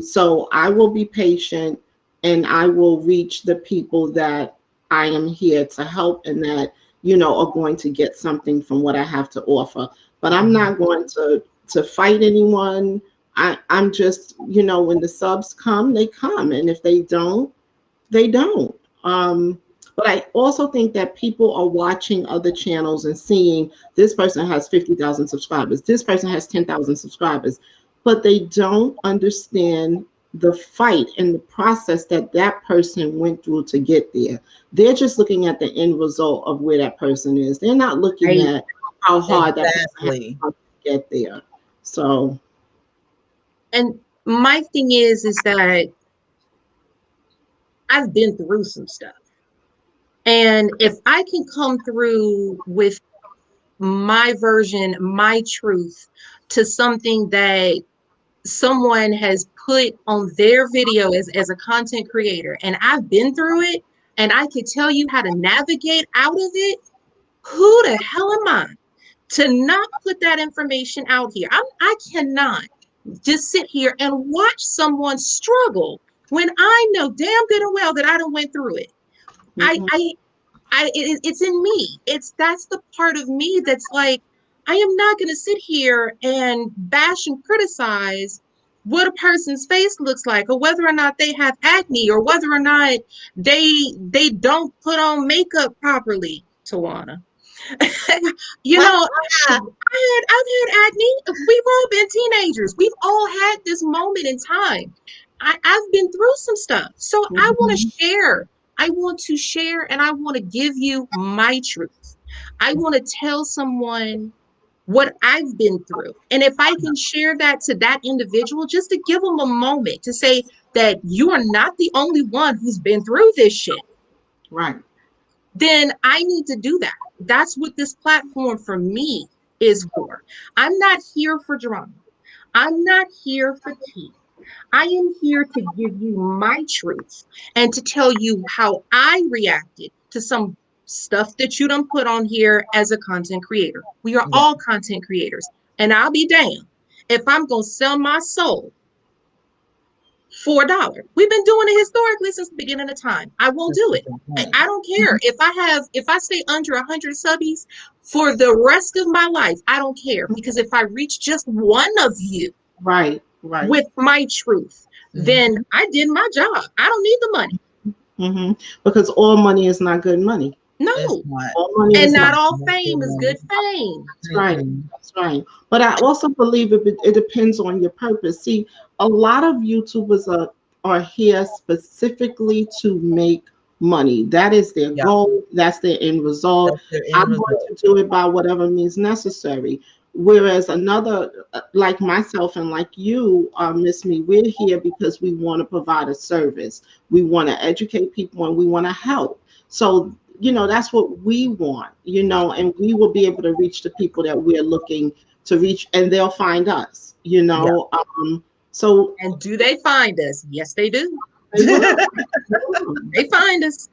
[SPEAKER 2] So I will be patient, and I will reach the people that I am here to help and that, you know, are going to get something from what I have to offer. But I'm not going to fight anyone. I'm just, you know, when the subs come, they come. And if they don't, they don't. But I also think that people are watching other channels and seeing this person has 50,000 subscribers, this person has 10,000 subscribers, but they don't understand the fight and the process that that person went through to get there. They're just looking at the end result of where that person is. They're not looking at how hard that person has to get there. So,
[SPEAKER 3] and my thing is that I've been through some stuff. And if I can come through with my version, my truth to something that someone has put on their video as a content creator, and I've been through it, and I could tell you how to navigate out of it, who the hell am I to not put that information out here? I cannot just sit here and watch someone struggle when I know damn good and well that I done went through it. It's in me. That's the part of me that's like, I am not going to sit here and bash and criticize what a person's face looks like, or whether or not they have acne, or whether or not they don't put on makeup properly, Twanna. You know, I've had acne. We've all been teenagers. We've all had this moment in time. I've been through some stuff. So I want to share. I want to share, and I want to give you my truth. I want to tell someone what I've been through. And if I can share that to that individual, just to give them a moment to say that you are not the only one who's been through this shit.
[SPEAKER 2] Right.
[SPEAKER 3] Then I need to do that. That's what this platform for me is for. I'm not here for drama. I'm not here for tea. I am here to give you my truth and to tell you how I reacted to some stuff that you don't put on here as a content creator. We are all content creators. And I'll be damned if I'm going to sell my soul for $1. We've been doing it historically since the beginning of time. I won't do it. I don't care if I stay under 100 subbies for the rest of my life. I don't care, because if I reach just one of you,
[SPEAKER 2] right,
[SPEAKER 3] with my truth, then I did my job. I don't need the
[SPEAKER 2] money. Because all money is not good money.
[SPEAKER 3] No,
[SPEAKER 2] all money
[SPEAKER 3] and not all fame is good fame.
[SPEAKER 2] That's right. That's right. But I also believe it depends on your purpose. See, a lot of YouTubers are here specifically to make money. That is their goal. That's their end result. I'm going to do it by whatever means necessary. Whereas another, like myself and like you, Miss Me, we're here because we want to provide a service. We want to educate people and we want to help. So, you know, that's what we want, you know, and we will be able to reach the people that we're looking to reach, and they'll find us, you know. So,
[SPEAKER 3] and do they find us? Yes, they do. They find us.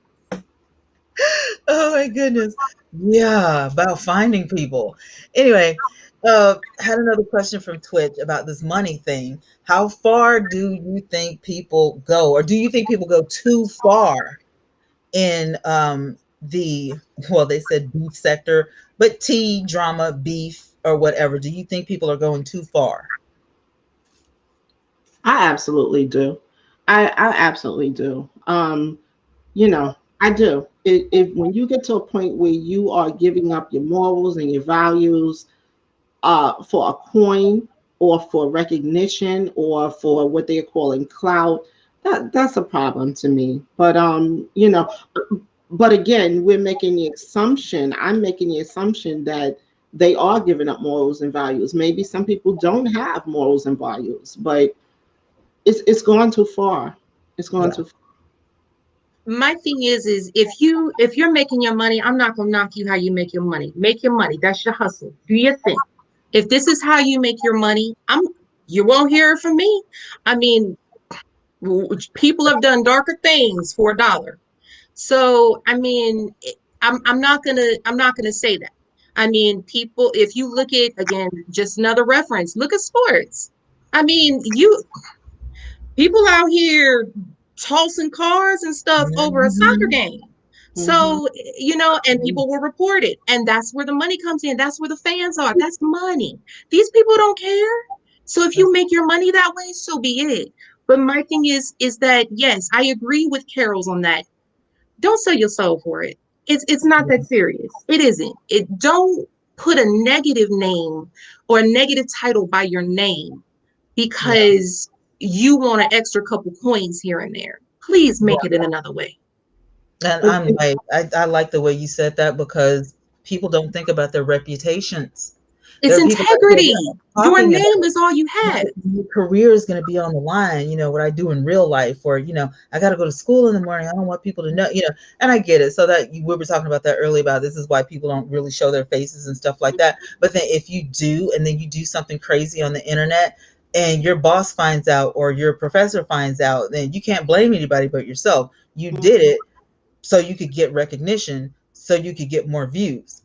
[SPEAKER 1] Oh my goodness. Yeah, about finding people. Anyway, had another question from Twitch about this money thing. How far do you think people go, or do you think people go too far in they said beef sector, but tea, drama, beef, or whatever? Do you think people are going too far?
[SPEAKER 2] I absolutely do. I absolutely do. You know, I do. If when you get to a point where you are giving up your morals and your values for a coin or for recognition or for what they're calling clout, that's a problem to me. But you know, but again, we're making the assumption, I'm making the assumption that they are giving up morals and values. Maybe some people don't have morals and values, but it's gone too far. It's gone too far.
[SPEAKER 3] My thing is if you're making your money, I'm not gonna knock you how you make your money. Make your money. That's your hustle. Do your thing. If this is how you make your money, you won't hear it from me. I mean, people have done darker things for $1. So I mean, I'm not gonna say that. I mean, people, if you look at, again, just another reference, look at sports. I mean, people out here tossing cars and stuff over a soccer game. So, and people will report it. And that's where the money comes in. That's where the fans are. That's money. These people don't care. So if you make your money that way, so be it. But my thing is that, yes, I agree with Carol's on that. Don't sell your soul for it. It's not that serious. It isn't. It don't put a negative name or a negative title by your name because you want an extra couple coins here and there. Please make it in another way.
[SPEAKER 1] And I like the way you said that, because people don't think about their reputations.
[SPEAKER 3] It's integrity. Your name is all you have.
[SPEAKER 1] Your career is going to be on the line. What I do in real life, or I got to go to school in the morning. I don't want people to know. And I get it. So that we were talking about that earlier, about this is why people don't really show their faces and stuff like that. But then if you do, and then you do something crazy on the internet, and your boss finds out or your professor finds out, then you can't blame anybody but yourself. You did it so you could get recognition, so you could get more views.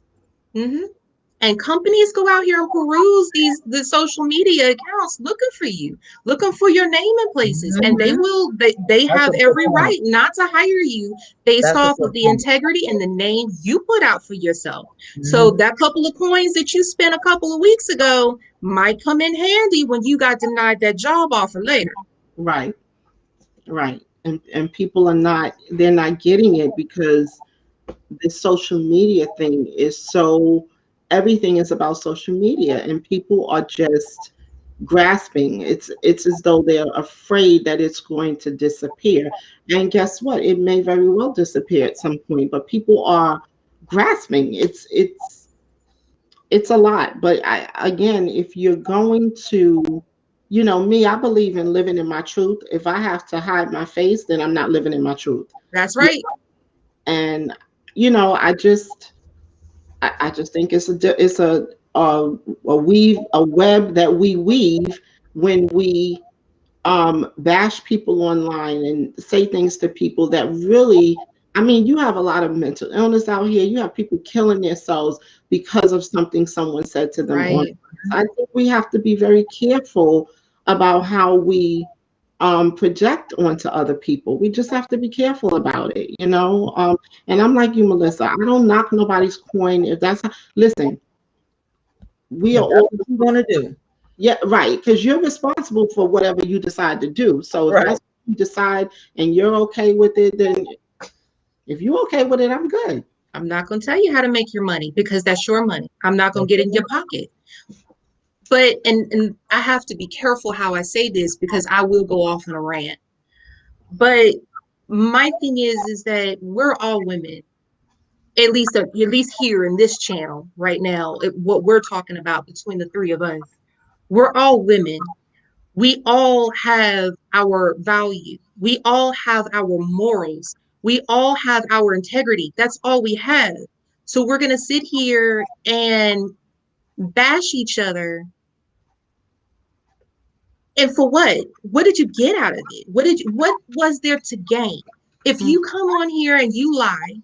[SPEAKER 3] And companies go out here and peruse the social media accounts looking for you, looking for your name in places. And they have every right not to hire you based off of the integrity and the name you put out for yourself. So that couple of coins that you spent a couple of weeks ago might come in handy when you got denied that job offer later.
[SPEAKER 2] Right. And people they're not getting it because this social media thing is so, everything is about social media, and people are just grasping. It's as though they're afraid that it's going to disappear. And guess what? It may very well disappear at some point, but people are grasping. It's a lot. But again, if you're going to, me, I believe in living in my truth. If I have to hide my face, then I'm not living in my truth.
[SPEAKER 3] That's right.
[SPEAKER 2] And I just think it's a web that we weave when we bash people online and say things to people that really, you have a lot of mental illness out here. You have people killing themselves because of something someone said to them.
[SPEAKER 3] Right.
[SPEAKER 2] I think we have to be very careful about how we project onto other people. We just have to be careful about it, and I'm like you, Melissa. I don't knock nobody's coin. If that's listen, we are all
[SPEAKER 1] what you want to do.
[SPEAKER 2] Yeah, right. Because you're responsible for whatever you decide to do. So if that's what you decide and you're okay with it, then if you're okay with it, I'm good.
[SPEAKER 3] I'm not going to tell you how to make your money because that's your money. I'm not going to get in your pocket. But, and I have to be careful how I say this because I will go off on a rant. But my thing is that we're all women, at least here in this channel right now, what we're talking about between the three of us, we're all women. We all have our value. We all have our morals. We all have our integrity. That's all we have. So we're going to sit here and bash each other. And for what? What did you get out of it? What was there to gain? If you come on here and you lie,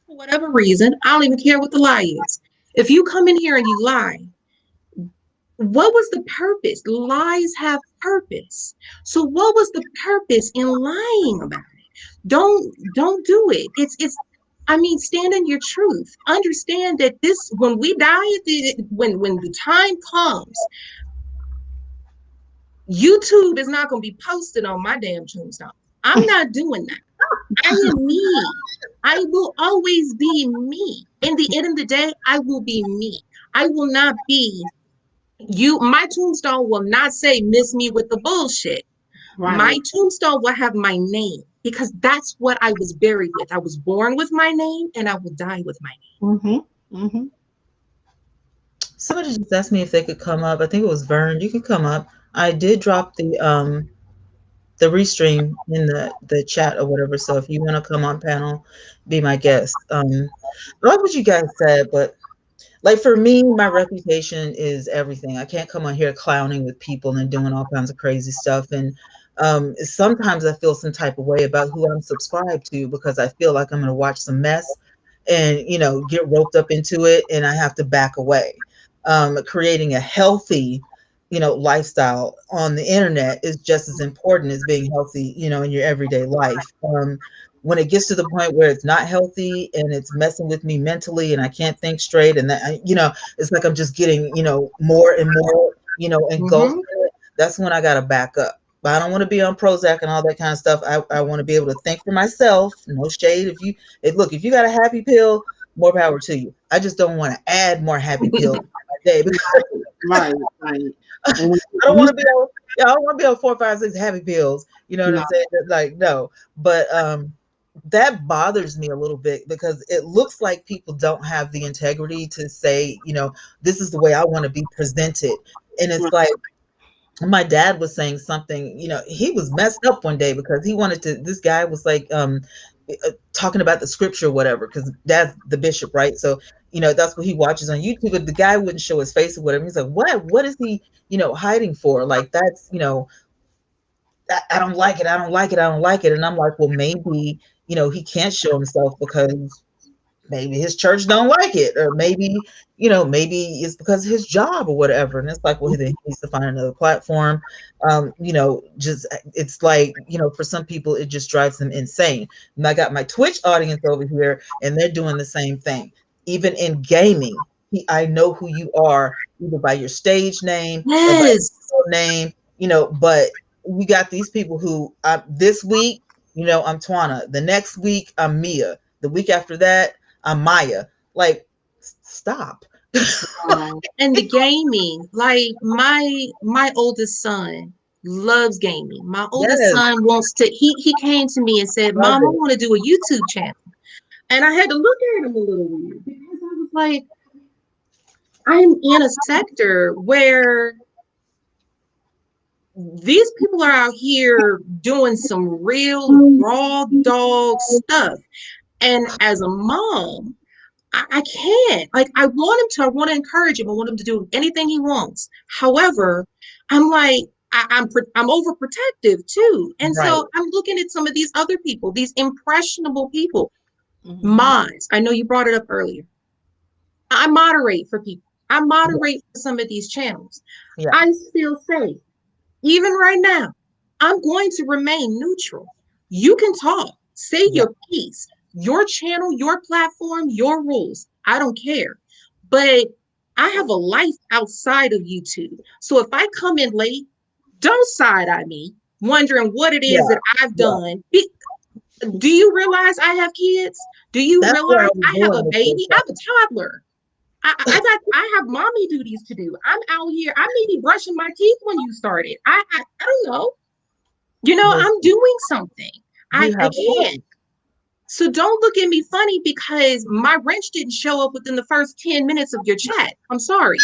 [SPEAKER 3] for whatever reason, I don't even care what the lie is. If you come in here and you lie, what was the purpose? Lies have purpose. So what was the purpose in lying about it? Don't do it. Stand in your truth. Understand that when we die, when the time comes, YouTube is not going to be posted on my damn tombstone. I'm not doing that. I am me. I will always be me. In the end of the day, I will be me. I will not be you. My tombstone will not say "miss me with the bullshit." Right. My tombstone will have my name because that's what I was buried with. I was born with my name and I will die with my name.
[SPEAKER 1] Somebody just asked me if they could come up. I think it was Vern. You can come up. I did drop the restream in the chat or whatever. So if you want to come on panel, be my guest. I like what you guys said, but like for me, my reputation is everything. I can't come on here clowning with people and doing all kinds of crazy stuff. And sometimes I feel some type of way about who I'm subscribed to because I feel like I'm going to watch some mess and, get roped up into it. And I have to back away. Creating a healthy, lifestyle on the internet is just as important as being healthy, in your everyday life. when it gets to the point where it's not healthy and it's messing with me mentally and I can't think straight, and that, it's like I'm just getting, more and more, engulfed
[SPEAKER 3] Mm-hmm.
[SPEAKER 1] in it, that's when I got to back up. But I don't want to be on Prozac and all that kind of stuff. I want to be able to think for myself. No shade. Look, if you got a happy pill, more power to you. I just don't want to add more happy pills to my day because
[SPEAKER 2] Right, right. And when
[SPEAKER 1] I don't
[SPEAKER 2] you
[SPEAKER 1] want to be on. Yeah, I don't want to be on 4, 5, 6 happy pills. You know what
[SPEAKER 2] no,
[SPEAKER 1] I'm saying? Like, no. But that bothers me a little bit because it looks like people don't have the integrity to say, this is the way I want to be presented. And it's
[SPEAKER 2] right,
[SPEAKER 1] like my dad was saying something, he was messed up one day because he wanted to, this guy was like, talking about the scripture or whatever, because dad's the bishop, right? So, that's what he watches on YouTube, but the guy wouldn't show his face or whatever. He's like, what is he, hiding for? Like, that's, I don't like it. I don't like it. I don't like it. And I'm like, well, maybe, he can't show himself because maybe his church don't like it, or maybe it's because of his job or whatever. And it's like, well, then he needs to find another platform. Just, it's like, for some people it just drives them insane. And I got my Twitch audience over here and they're doing the same thing. Even in gaming, I know who you are either by your stage name or by
[SPEAKER 3] Yes.
[SPEAKER 1] your name, but we got these people who, this week, I'm Twanna, the next week I'm Mia, the week after that I'm Maya. Like, stop.
[SPEAKER 3] And the gaming, like my oldest son loves gaming. My oldest
[SPEAKER 1] Yes,
[SPEAKER 3] son wants to, he came to me and said,
[SPEAKER 1] love
[SPEAKER 3] Mom, I
[SPEAKER 1] it.
[SPEAKER 3] want to do a YouTube channel. And I had to look at him a little weird because I was like, I'm in a sector where these people are out here doing some real raw dog stuff. And as a mom, I can't. Like, I want him to, I want to encourage him. I want him to do anything he wants. However, I'm like, I'm overprotective too. And
[SPEAKER 1] Right.
[SPEAKER 3] so I'm looking at some of these other people, these impressionable people.
[SPEAKER 2] mhm,
[SPEAKER 3] Mods. I know you brought it up earlier. I moderate for people. I
[SPEAKER 1] Yeah.
[SPEAKER 3] moderate for some of these channels.
[SPEAKER 1] Yeah.
[SPEAKER 3] I still say, even right now, I'm going to remain neutral. You can talk, say
[SPEAKER 1] Yeah.
[SPEAKER 3] your piece, your channel, your platform, your rules. I don't care. But I have a life outside of YouTube. So if I come in late, don't side eye me, wondering what it is
[SPEAKER 1] Yeah.
[SPEAKER 3] that I've
[SPEAKER 1] Yeah.
[SPEAKER 3] done. Do you realize I have kids? Do you
[SPEAKER 1] That's where I
[SPEAKER 3] realize
[SPEAKER 1] was
[SPEAKER 3] I have a
[SPEAKER 1] going with this.
[SPEAKER 3] baby? I have a toddler. I have mommy duties to do. I'm out here. I may be brushing my teeth when you started. I don't know. I'm
[SPEAKER 1] Listen,
[SPEAKER 3] doing something.
[SPEAKER 1] you
[SPEAKER 3] I
[SPEAKER 1] have a
[SPEAKER 3] can't.
[SPEAKER 1] life.
[SPEAKER 3] So don't look at me funny because my wrench didn't show up within the first 10 minutes of your chat. I'm sorry.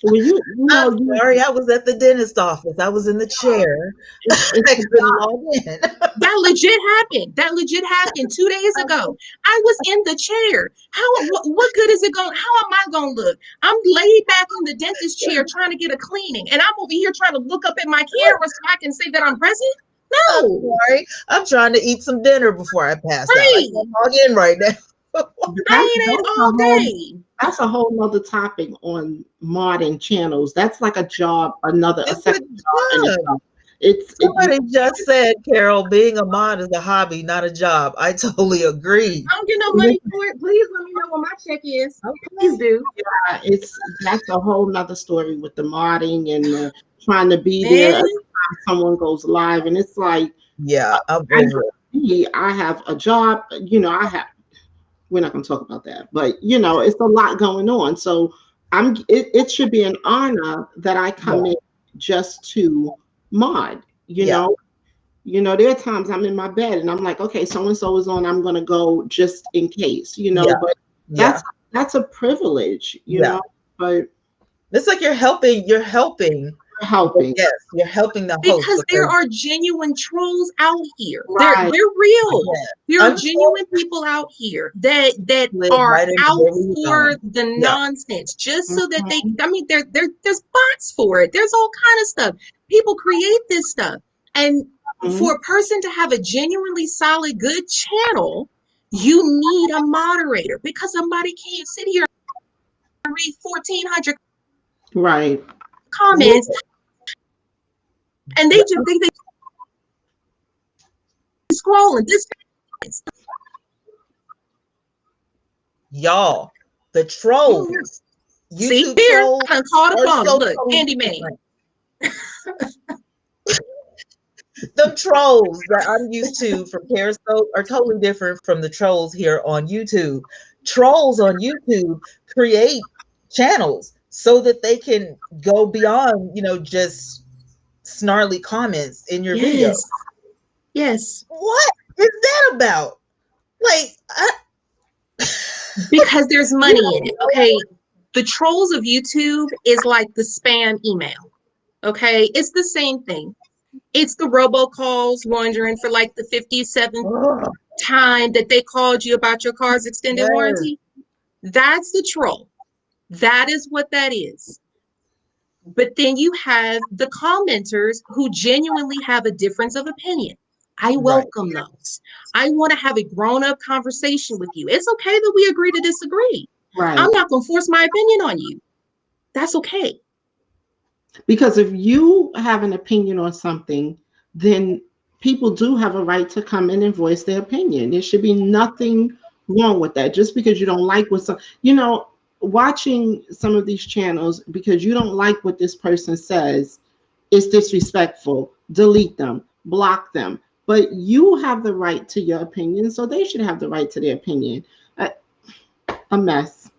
[SPEAKER 2] well,
[SPEAKER 1] I'm sorry, I was at the dentist office. I was in the chair.
[SPEAKER 2] it's
[SPEAKER 1] I
[SPEAKER 2] the
[SPEAKER 1] couldn't
[SPEAKER 2] job.
[SPEAKER 1] log in.
[SPEAKER 3] That legit happened. That legit happened 2 days ago. I was in the chair. What good is it going? How am I going to look? I'm laid back in the dentist chair trying to get a cleaning, and I'm over here trying to look up at my camera so I can say that I'm present.
[SPEAKER 1] I'm
[SPEAKER 3] No,
[SPEAKER 1] sorry. I'm trying to eat some dinner before I pass out. I
[SPEAKER 3] right.
[SPEAKER 1] can't log in right now.
[SPEAKER 2] But
[SPEAKER 3] I ain't in all day.
[SPEAKER 2] that's a whole nother topic on modding channels. That's like a job, a
[SPEAKER 1] It's a
[SPEAKER 2] second job in
[SPEAKER 1] job.
[SPEAKER 2] itself. You
[SPEAKER 1] Somebody just said, Carol, being a mod is a hobby, not a job. I totally agree.
[SPEAKER 3] I don't get no money for it. Please let me know what my check is. Please
[SPEAKER 1] Okay.
[SPEAKER 3] do.
[SPEAKER 2] that's a whole nother story with the modding and trying to be there
[SPEAKER 3] Man,
[SPEAKER 2] every time someone goes live, and it's like
[SPEAKER 1] Yeah, I'm
[SPEAKER 2] I
[SPEAKER 1] over it.
[SPEAKER 2] I have a job. I have. We're not going to talk about that, but it's a lot going on. So it should be an honor that I come
[SPEAKER 1] Yeah,
[SPEAKER 2] in just to mod.
[SPEAKER 1] yeah,
[SPEAKER 2] There are times I'm in my bed and I'm like, okay, so and so is on. I'm going to go just in case.
[SPEAKER 1] yeah,
[SPEAKER 2] But
[SPEAKER 1] yeah,
[SPEAKER 2] that's a privilege.
[SPEAKER 1] yeah.
[SPEAKER 2] But
[SPEAKER 1] It's like you're helping the
[SPEAKER 2] helping,
[SPEAKER 1] guest, you're helping the host
[SPEAKER 3] because there
[SPEAKER 1] because
[SPEAKER 3] are genuine trolls out here. They're
[SPEAKER 2] right?
[SPEAKER 3] real.
[SPEAKER 1] yeah,
[SPEAKER 3] There are genuine
[SPEAKER 1] unfortunately
[SPEAKER 3] people out here that
[SPEAKER 1] live
[SPEAKER 3] are
[SPEAKER 1] right in the
[SPEAKER 3] out
[SPEAKER 1] where we
[SPEAKER 3] for
[SPEAKER 1] going.
[SPEAKER 3] the
[SPEAKER 1] Yeah,
[SPEAKER 3] nonsense just so that they.
[SPEAKER 2] Mhm,
[SPEAKER 3] I mean, there's bots for it. There's all kind of stuff. People create this stuff, and
[SPEAKER 2] mhm.
[SPEAKER 3] for a person to have a genuinely solid, good channel, you need a moderator because somebody can't sit here and read 1,400
[SPEAKER 2] Right.
[SPEAKER 3] comments and they
[SPEAKER 1] yeah,
[SPEAKER 3] just think scrolling. This
[SPEAKER 1] Y'all, the trolls,
[SPEAKER 3] see
[SPEAKER 1] YouTube
[SPEAKER 3] here,
[SPEAKER 1] trolls
[SPEAKER 3] I done caught
[SPEAKER 1] are
[SPEAKER 3] up on
[SPEAKER 1] so
[SPEAKER 3] them. Look,
[SPEAKER 1] totally
[SPEAKER 3] Candyman.
[SPEAKER 1] different. The trolls that I'm used to from Periscope are totally different from the trolls here on YouTube. Trolls on YouTube create channels so that they can go beyond, just snarly comments in your video.
[SPEAKER 3] Yes. Yes.
[SPEAKER 1] What is that about? Like,
[SPEAKER 3] Because there's money in it. Okay. The trolls of YouTube is like the spam email. Okay. It's the same thing. It's the robocalls wondering for like the 57th time that they called you about your car's extended warranty. That's the troll. That is what that is. But then you have the commenters who genuinely have a difference of opinion. I welcome those. I want to have a grown-up conversation with you. It's okay that we agree to disagree.
[SPEAKER 2] Right.
[SPEAKER 3] I'm not going to force my opinion on you. That's okay.
[SPEAKER 2] Because if you have an opinion on something, then people do have a right to come in and voice their opinion. There should be nothing wrong with that. Just because you don't like what watching some of these channels because you don't like what this person says is disrespectful. Delete them, block them. But you have the right to your opinion, so they should have the right to their opinion. A mess.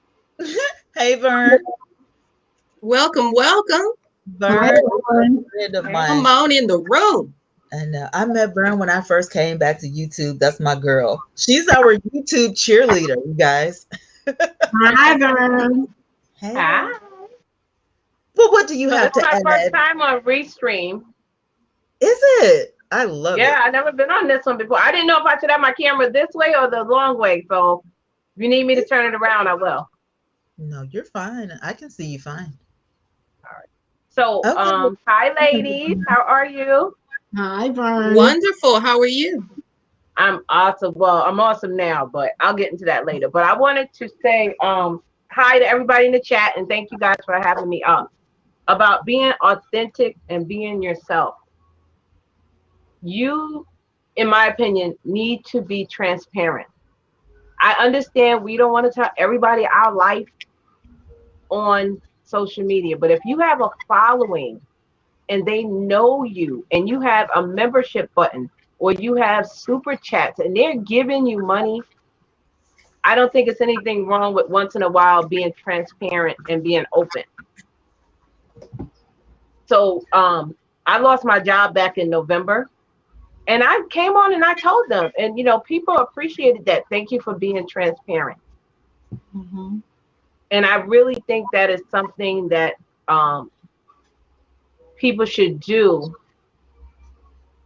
[SPEAKER 1] Hey, Vern.
[SPEAKER 3] Welcome, welcome.
[SPEAKER 1] Vern,
[SPEAKER 3] come on in the room.
[SPEAKER 1] And I met Vern when I first came back to YouTube. That's my girl. She's our YouTube cheerleader, you guys.
[SPEAKER 2] Hi, Vern.
[SPEAKER 1] Hey.
[SPEAKER 4] Hi.
[SPEAKER 1] Well, what do you have to add?
[SPEAKER 4] This is my first time on Restream.
[SPEAKER 1] Is it? I love it.
[SPEAKER 4] Yeah, I've never been on this one before. I didn't know if I should have my camera this way or the long way. So if you need me to turn it around, I will.
[SPEAKER 1] No, you're fine. I can see you fine.
[SPEAKER 4] All right. So,
[SPEAKER 1] Okay.
[SPEAKER 4] Hi, ladies. How are you?
[SPEAKER 2] Hi, Vern.
[SPEAKER 3] Wonderful. How are you?
[SPEAKER 4] I'm awesome. Well, I'm awesome now, but I'll get into that later. But I wanted to say hi to everybody in the chat and thank you guys for having me up about being authentic and being yourself. You, in my opinion, need to be transparent. I understand we don't want to tell everybody our life on social media, but if you have a following and they know you and you have a membership button or you have super chats and they're giving you money, I don't think it's anything wrong with once in a while being transparent and being open. So I lost my job back in November. And I came on and I told them, and people appreciated that. Thank you for being transparent.
[SPEAKER 2] Mm-hmm.
[SPEAKER 4] And I really think that is something that people should do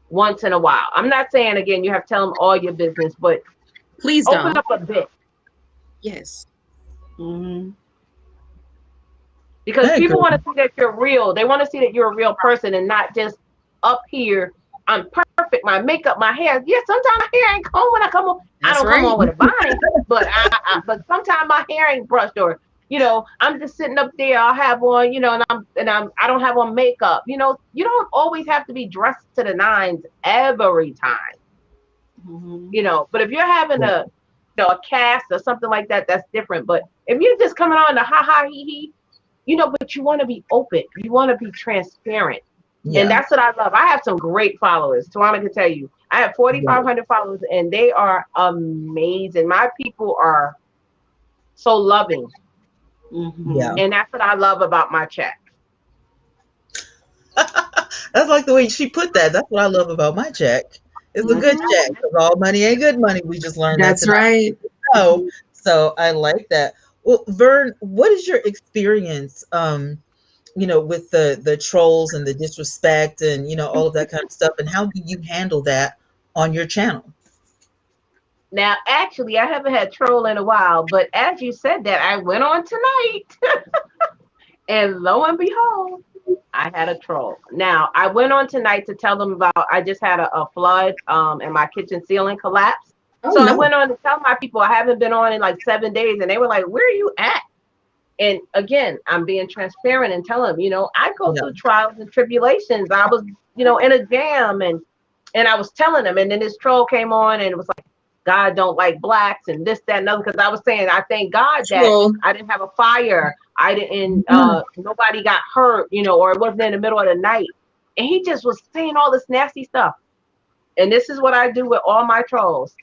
[SPEAKER 4] once in a while. I'm not saying, again, you have to tell them all your business, but
[SPEAKER 3] please
[SPEAKER 4] open
[SPEAKER 3] don't.
[SPEAKER 4] up a bit.
[SPEAKER 3] Yes.
[SPEAKER 2] Mm-hmm.
[SPEAKER 4] Because people want to see that you're real. They want to see that you're a real person and not just up here. I'm perfect. My makeup, my hair. Yeah, sometimes my hair ain't combed when I come on.
[SPEAKER 3] That's
[SPEAKER 4] I don't come on with a bonnet, but but sometimes my hair ain't brushed, or I'm just sitting up there. I'll have on, and I don't have on makeup. You don't always have to be dressed to the nines every time.
[SPEAKER 2] Mm-hmm.
[SPEAKER 4] But if you're having a cast or something like that, that's different. But if you're just coming on the ha ha he he, but you want to be open. You want to be transparent. Yeah. And that's what I love. I have some great followers. Twanna can tell you. I have 4,500 followers, and they are amazing. My people are so loving.
[SPEAKER 2] Mm-hmm.
[SPEAKER 1] Yeah.
[SPEAKER 4] And that's what I love about my chat.
[SPEAKER 1] That's like the way she put that. That's what I love about my check. It's a good check, because all money ain't good money. We just learned
[SPEAKER 3] that's right.
[SPEAKER 1] So I like that. Well, Vern, what is your experience with the trolls and the disrespect and all of that kind of stuff, and how do you handle that on your channel? Now,
[SPEAKER 4] actually, I haven't had troll in a while, but as you said that, I went on tonight and lo and behold, I had a troll. Now, I went on tonight to tell them about, I just had a flood and my kitchen ceiling collapsed. I went on to tell my people I haven't been on in like 7 days, and they were like, where are you at? And again, I'm being transparent and telling them, I go through trials and tribulations. I was, in a jam, and And I was telling them, and then this troll came on and it was like, God don't like blacks and this, that, and other. Because I was saying, I thank God that I didn't have a fire. I didn't, nobody got hurt, you know, or it wasn't in the middle of the night. And he just was saying all this nasty stuff. And this is what I do with all my trolls.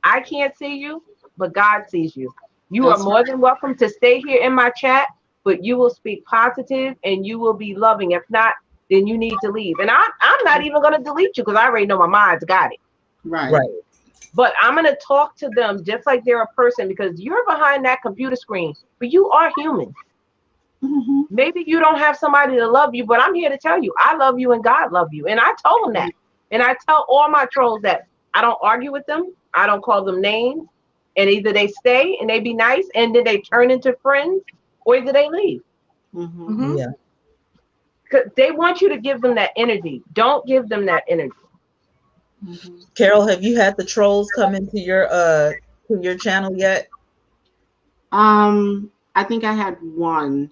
[SPEAKER 4] I can't see you, but God sees you. You are more than welcome to stay here in my chat, but you will speak positive and you will be loving. If not, then you need to leave. And I'm not even going to delete you because I already know my mind's got it.
[SPEAKER 2] Right.
[SPEAKER 4] But I'm going to talk to them just like they're a person, because you're behind that computer screen, but you are human.
[SPEAKER 2] Mm-hmm.
[SPEAKER 4] Maybe you don't have somebody to love you, but I'm here to tell you, I love you and God love you. And I told them that. And I tell all my trolls that I don't argue with them. I don't call them names. And either they stay and they be nice and then they turn into friends, or either they leave.
[SPEAKER 2] Mm-hmm.
[SPEAKER 1] Yeah.
[SPEAKER 4] Because they want you to give them that energy. Don't give them that energy.
[SPEAKER 2] Mm-hmm.
[SPEAKER 1] Carol, have you had the trolls come into your channel yet?
[SPEAKER 2] I think I had one,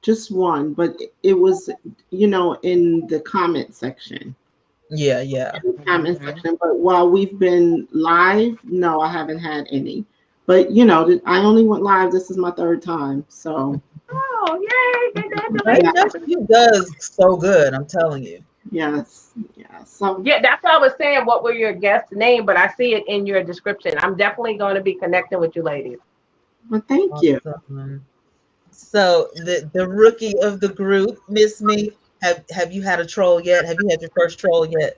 [SPEAKER 2] just one, but it was, you know, in the comment section.
[SPEAKER 1] Yeah.
[SPEAKER 2] Comment section. But while we've been live, no, I haven't had any. But you know, I only went live. This is my third time, so.
[SPEAKER 4] Oh, yay!
[SPEAKER 1] You does so good. I'm telling you.
[SPEAKER 2] Yes. So
[SPEAKER 4] yeah, that's what I was saying. What were your guest name? But I see it in your description. I'm definitely going to be connecting with you ladies.
[SPEAKER 2] well, thank you.
[SPEAKER 1] So the rookie of the group, Miss Me, have you had a troll yet? Have you had your first troll yet?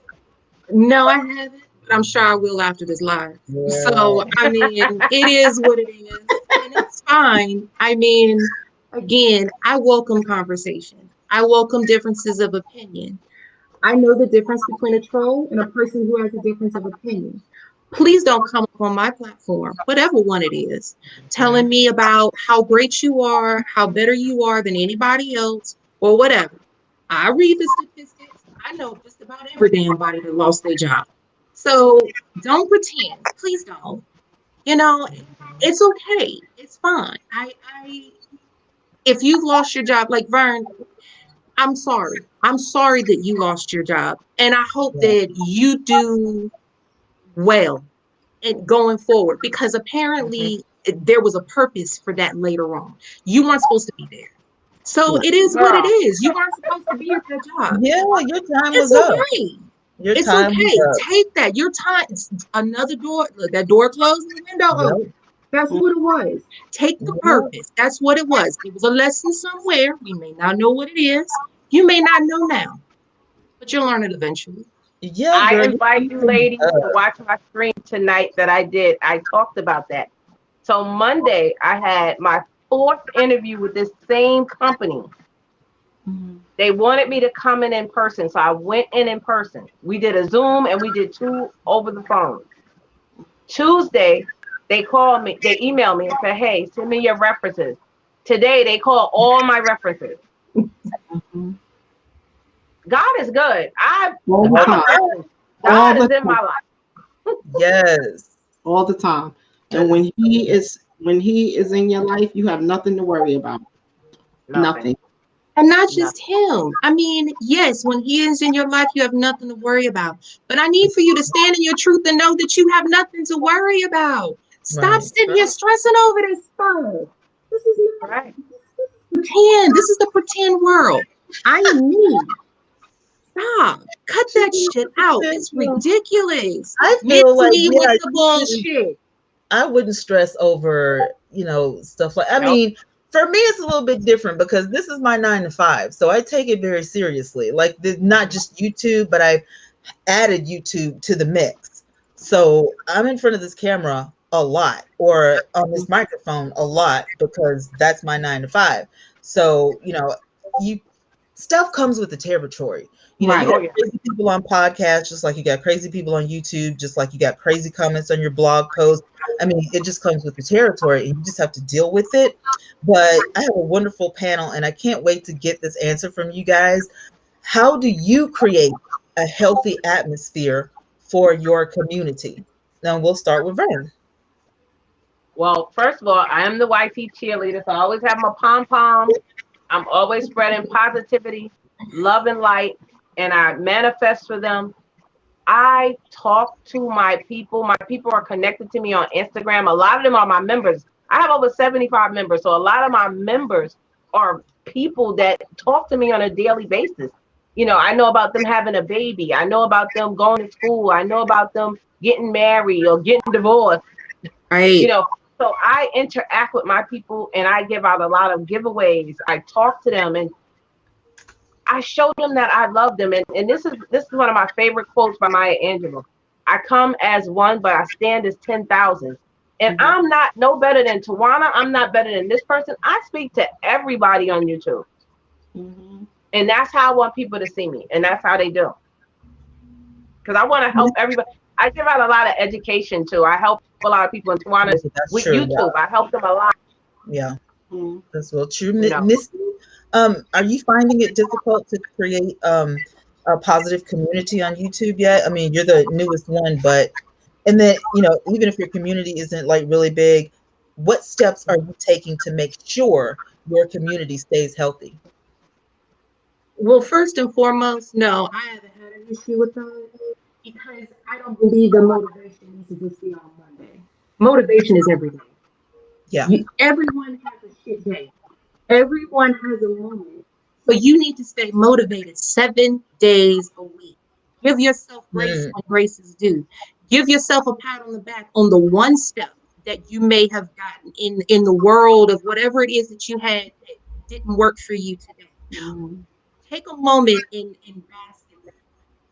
[SPEAKER 3] No, I haven't, but I'm sure I will after this live.
[SPEAKER 1] Yeah.
[SPEAKER 3] So, I mean, it is what it is, and it's fine. I mean, again, I welcome conversation. I welcome differences of opinion. I know the difference between a troll and a person who has a difference of opinion. Please don't come up on my platform, whatever one it is, telling me about how great you are, how better you are than anybody else, or whatever. I read the statistics. I know just about every damn body that lost their job. So don't pretend. Please don't. You know, it's okay. It's fine. If you've lost your job, like Vern, I'm sorry. I'm sorry that you lost your job. And I hope that you do well in going forward, because apparently there was a purpose for that later on. You weren't supposed to be there. So it is what it is. You weren't supposed to be at that job.
[SPEAKER 1] Yeah, your time
[SPEAKER 3] It's
[SPEAKER 1] was up.
[SPEAKER 3] okay.
[SPEAKER 1] Your
[SPEAKER 3] It's
[SPEAKER 1] time
[SPEAKER 3] okay.
[SPEAKER 1] was up.
[SPEAKER 3] Take that. Your time. Another door. Look, that door closed and the window open. That's what it was. Take the purpose. That's what it was. It was a lesson somewhere. We may not know what it is. You may not know now, but you'll learn it eventually.
[SPEAKER 1] Yeah,
[SPEAKER 4] I
[SPEAKER 1] girl,
[SPEAKER 4] invite you ladies to watch my stream tonight that I did. I talked about that. So Monday, I had my 4th interview with this same company. They wanted me to come in person, so I went in person. We did a Zoom and we did 2 over the phone. Tuesday, they called me, they emailed me and said, hey, send me your references. Today, they called all my references. God is good. God is in my life.
[SPEAKER 1] Yes.
[SPEAKER 2] All the time. And when he is in your life, you have nothing to worry about. Nothing.
[SPEAKER 3] And not just him. I mean, yes, when he is in your life, you have nothing to worry about. But I need for you to stand in your truth and know that you have nothing to worry about. Stop sitting here stressing over this stuff. This is not pretend. This is the pretend world. I am me. Stop. Cut that shit out. It's ridiculous.
[SPEAKER 1] I feel like
[SPEAKER 3] with the bullshit.
[SPEAKER 1] I wouldn't stress over, stuff like, I mean, for me, it's a little bit different because this is my 9 to 5. So I take it very seriously. Like, not just YouTube, but I added YouTube to the mix. So I'm in front of this camera a lot, or on this microphone a lot, because that's my 9 to 5. So, stuff comes with the territory. You got crazy people on podcasts, just like you got crazy people on YouTube, just like you got crazy comments on your blog post. I mean, it just comes with the territory and you just have to deal with it. But I have a wonderful panel and I can't wait to get this answer from you guys. How do you create a healthy atmosphere for your community? Now we'll start with Vern.
[SPEAKER 4] Well, first of all, I am the YT cheerleader, so I always have my pom-pom. I'm always spreading positivity, love, and light, and I manifest for them. I talk to my people. My people are connected to me on Instagram. A lot of them are my members. I have over 75 members. So a lot of my members are people that talk to me on a daily basis. You know, I know about them having a baby. I know about them going to school. I know about them getting married or getting divorced. You
[SPEAKER 3] Right.
[SPEAKER 4] know, so I interact with my people and I give out a lot of giveaways. I talk to them and I show them that I love them. And this is one of my favorite quotes by Maya Angelou. I come as one, but I stand as 10,000. And
[SPEAKER 2] Mhm.
[SPEAKER 4] I'm not no better than Twanna. I'm not better than this person. I speak to everybody on YouTube.
[SPEAKER 2] Mhm.
[SPEAKER 4] And that's how I want people to see me. And that's how they do. Because I want to help everybody. I give out a lot of education too. I help a lot of people in Twanna's
[SPEAKER 1] That's
[SPEAKER 4] with
[SPEAKER 1] true.
[SPEAKER 4] YouTube. I help them a lot,
[SPEAKER 1] Yeah,
[SPEAKER 2] Mhm.
[SPEAKER 1] that's well true.
[SPEAKER 4] you know.
[SPEAKER 1] Miss, are you finding it difficult to create a positive community on YouTube yet? I mean, you're the newest one, but and then even if your community isn't like really big, what steps are you taking to make sure your community stays healthy?
[SPEAKER 3] Well, first and foremost, no, I haven't had an issue with that because I don't believe the motivation needs to just be on Monday. Motivation is every day.
[SPEAKER 1] Yeah.
[SPEAKER 3] Everyone has a shit day. Everyone has a moment. So you need to stay motivated 7 days a week. Give yourself grace
[SPEAKER 1] Mm,
[SPEAKER 3] when grace is due. Give yourself a pat on the back on the one step that you may have gotten in the world of whatever it is that you had that didn't work for you today.
[SPEAKER 2] Mhm.
[SPEAKER 3] Take a moment and bask in that.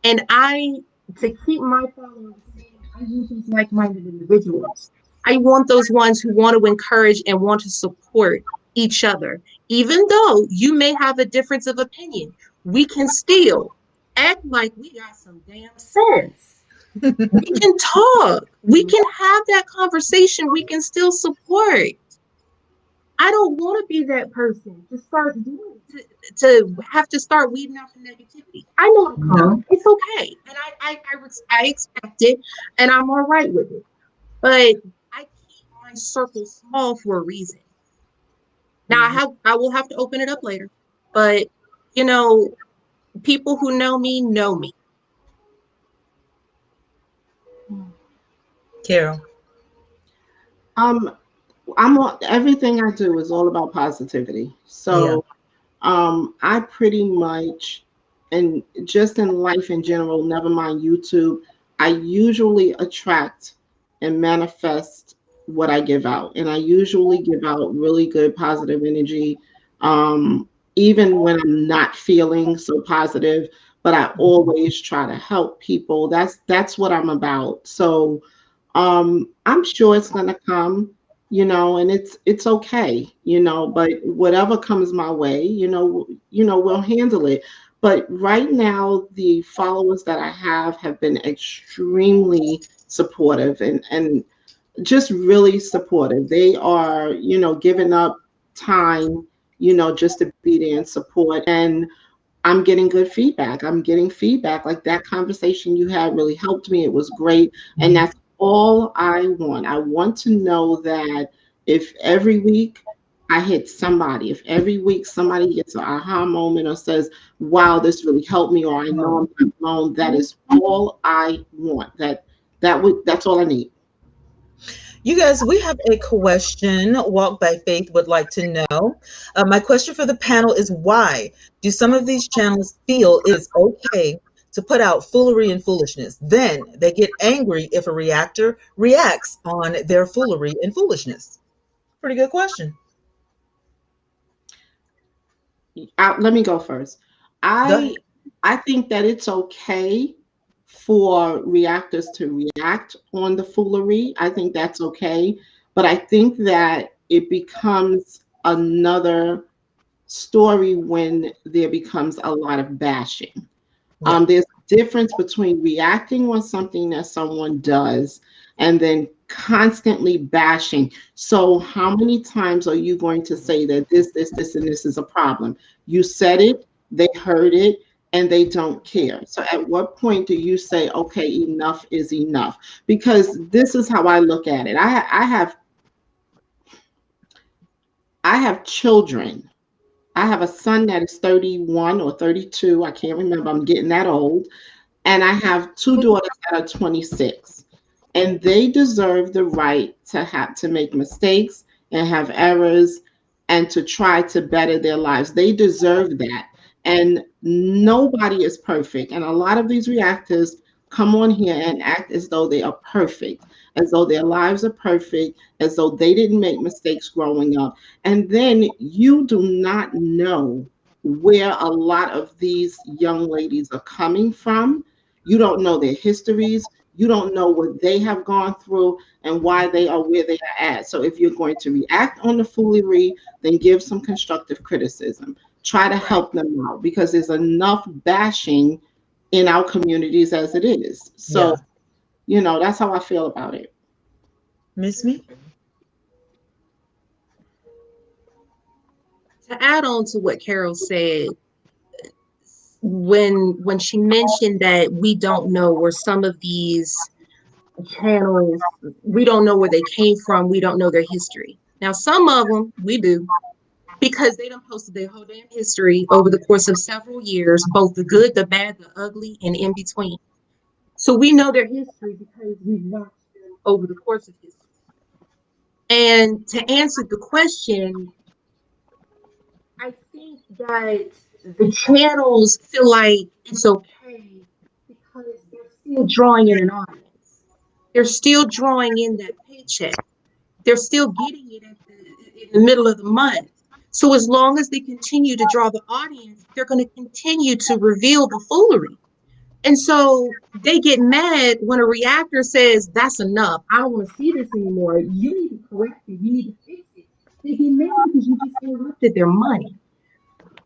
[SPEAKER 3] And to keep my following the same, I want these like-minded individuals. I want those ones who want to encourage and want to support each other. Even though you may have a difference of opinion, we can still act like we got some damn sense. We can talk. We
[SPEAKER 2] Mhm.
[SPEAKER 3] can have that conversation. We can still support. I don't want to be that person to start doing to have to start weeding out the negativity. I know it'll
[SPEAKER 1] no.
[SPEAKER 3] come. It's okay, and I expect it, and I'm all right with it. But I keep my circle small for a reason. Now
[SPEAKER 2] Mhm.
[SPEAKER 3] I will have to open it up later, but you know, people who know me.
[SPEAKER 1] Carol.
[SPEAKER 2] Um, everything I do is all about positivity.
[SPEAKER 1] Yeah.
[SPEAKER 2] So, I pretty much, and just in life in general, never mind YouTube, I usually attract and manifest what I give out. And I usually give out really good positive energy, even when I'm not feeling so positive, but I always try to help people. That's what I'm about. So, I'm sure it's gonna come, and it's okay, but whatever comes my way, we'll handle it. But right now, the followers that I have been extremely supportive and just really supportive. They are, giving up time, just to be there and support. And I'm getting good feedback. I'm getting feedback. Like that conversation you had really helped me. It was great. And
[SPEAKER 1] Mhm.
[SPEAKER 2] that's all I want. I want to know that if every week I hit somebody, if every week somebody gets an aha moment or says, wow, this really helped me, or I know I'm not alone, that is all I want. That's all I need.
[SPEAKER 1] You guys, we have a question. Walk by Faith would like to know. My question for the panel is why do some of these channels feel it is okay to put out foolery and foolishness? Then they get angry if a reactor reacts on their foolery and foolishness. Pretty good question.
[SPEAKER 2] Let me go first.
[SPEAKER 1] Go ahead.
[SPEAKER 2] I think that it's okay for reactors to react on the foolery. I think that's okay. But I think that it becomes another story when there becomes a lot of bashing.
[SPEAKER 1] Yeah.
[SPEAKER 2] There's a difference between reacting on something that someone does and then constantly bashing. So, how many times are you going to say that this, and this is a problem? You said it, they heard it, and they don't care. So, at what point do you say, okay, enough is enough? Because this is how I look at it. I have children. I have a son that is 31 or 32. I can't remember. I'm getting that old. And I have two daughters that are 26, and they deserve the right to have to make mistakes and have errors and to try to better their lives. They deserve that. And nobody is perfect. And a lot of these reactors come on here and act as though they are perfect, as though their lives are perfect, as though they didn't make mistakes growing up. And then you do not know where a lot of these young ladies are coming from. You don't know their histories. You don't know what they have gone through and why they are where they are at. So if you're going to react on the foolery, then give some constructive criticism. Try to help them out, because there's enough bashing in our communities as it is. So, that's how I feel about it.
[SPEAKER 1] Miss Me?
[SPEAKER 3] To add on to what Carol said, when she mentioned that we don't know where some of these channels, we don't know where they came from, we don't know their history. Now, some of them we do, because they done posted their whole damn history over the course of several years, both the good, the bad, the ugly, and in between. So we know their history because we've watched them over the course of history. And to answer the question, I think that the channels feel like it's okay because they're still drawing in an audience. They're still drawing in that paycheck. They're still getting it in the middle of the month. So as long as they continue to draw the audience, they're going to continue to reveal the foolery. And so they get mad when a reactor says, that's enough. I don't want to see this anymore. You need to correct it. You need to fix it. They get mad because you just interrupted their money.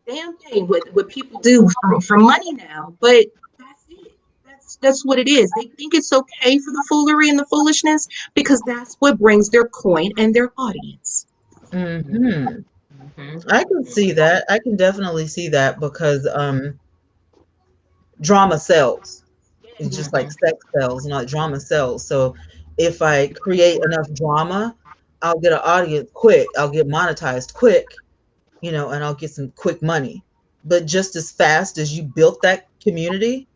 [SPEAKER 3] Damn thing what people do for money now. But that's it. That's what it is. They think it's okay for the foolery and the foolishness because that's what brings their coin and their audience.
[SPEAKER 1] Mm-hmm. I can see that. I can definitely see that because drama sells. It's just like sex sells, not drama sells. So if I create enough drama, I'll get an audience quick. I'll get monetized quick, and I'll get some quick money. But just as fast as you built that community,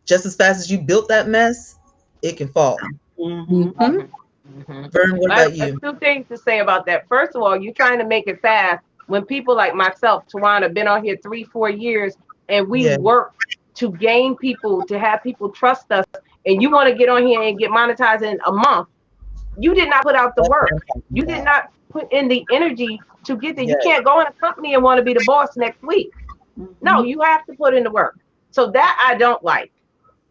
[SPEAKER 1] just as fast as you built that mess, it can fall. Vern, what about you?
[SPEAKER 4] Two things to say about that. First of all, you're trying to make it fast when people like myself, Twanna, been on here 3-4 years, and we work to gain people, to have people trust us, and you want to get on here and get monetized in a month. You did not put out the work. You did not put in the energy to get there. You can't go in a company and want to be the boss next week. No, you have to put in the work. So that I don't like.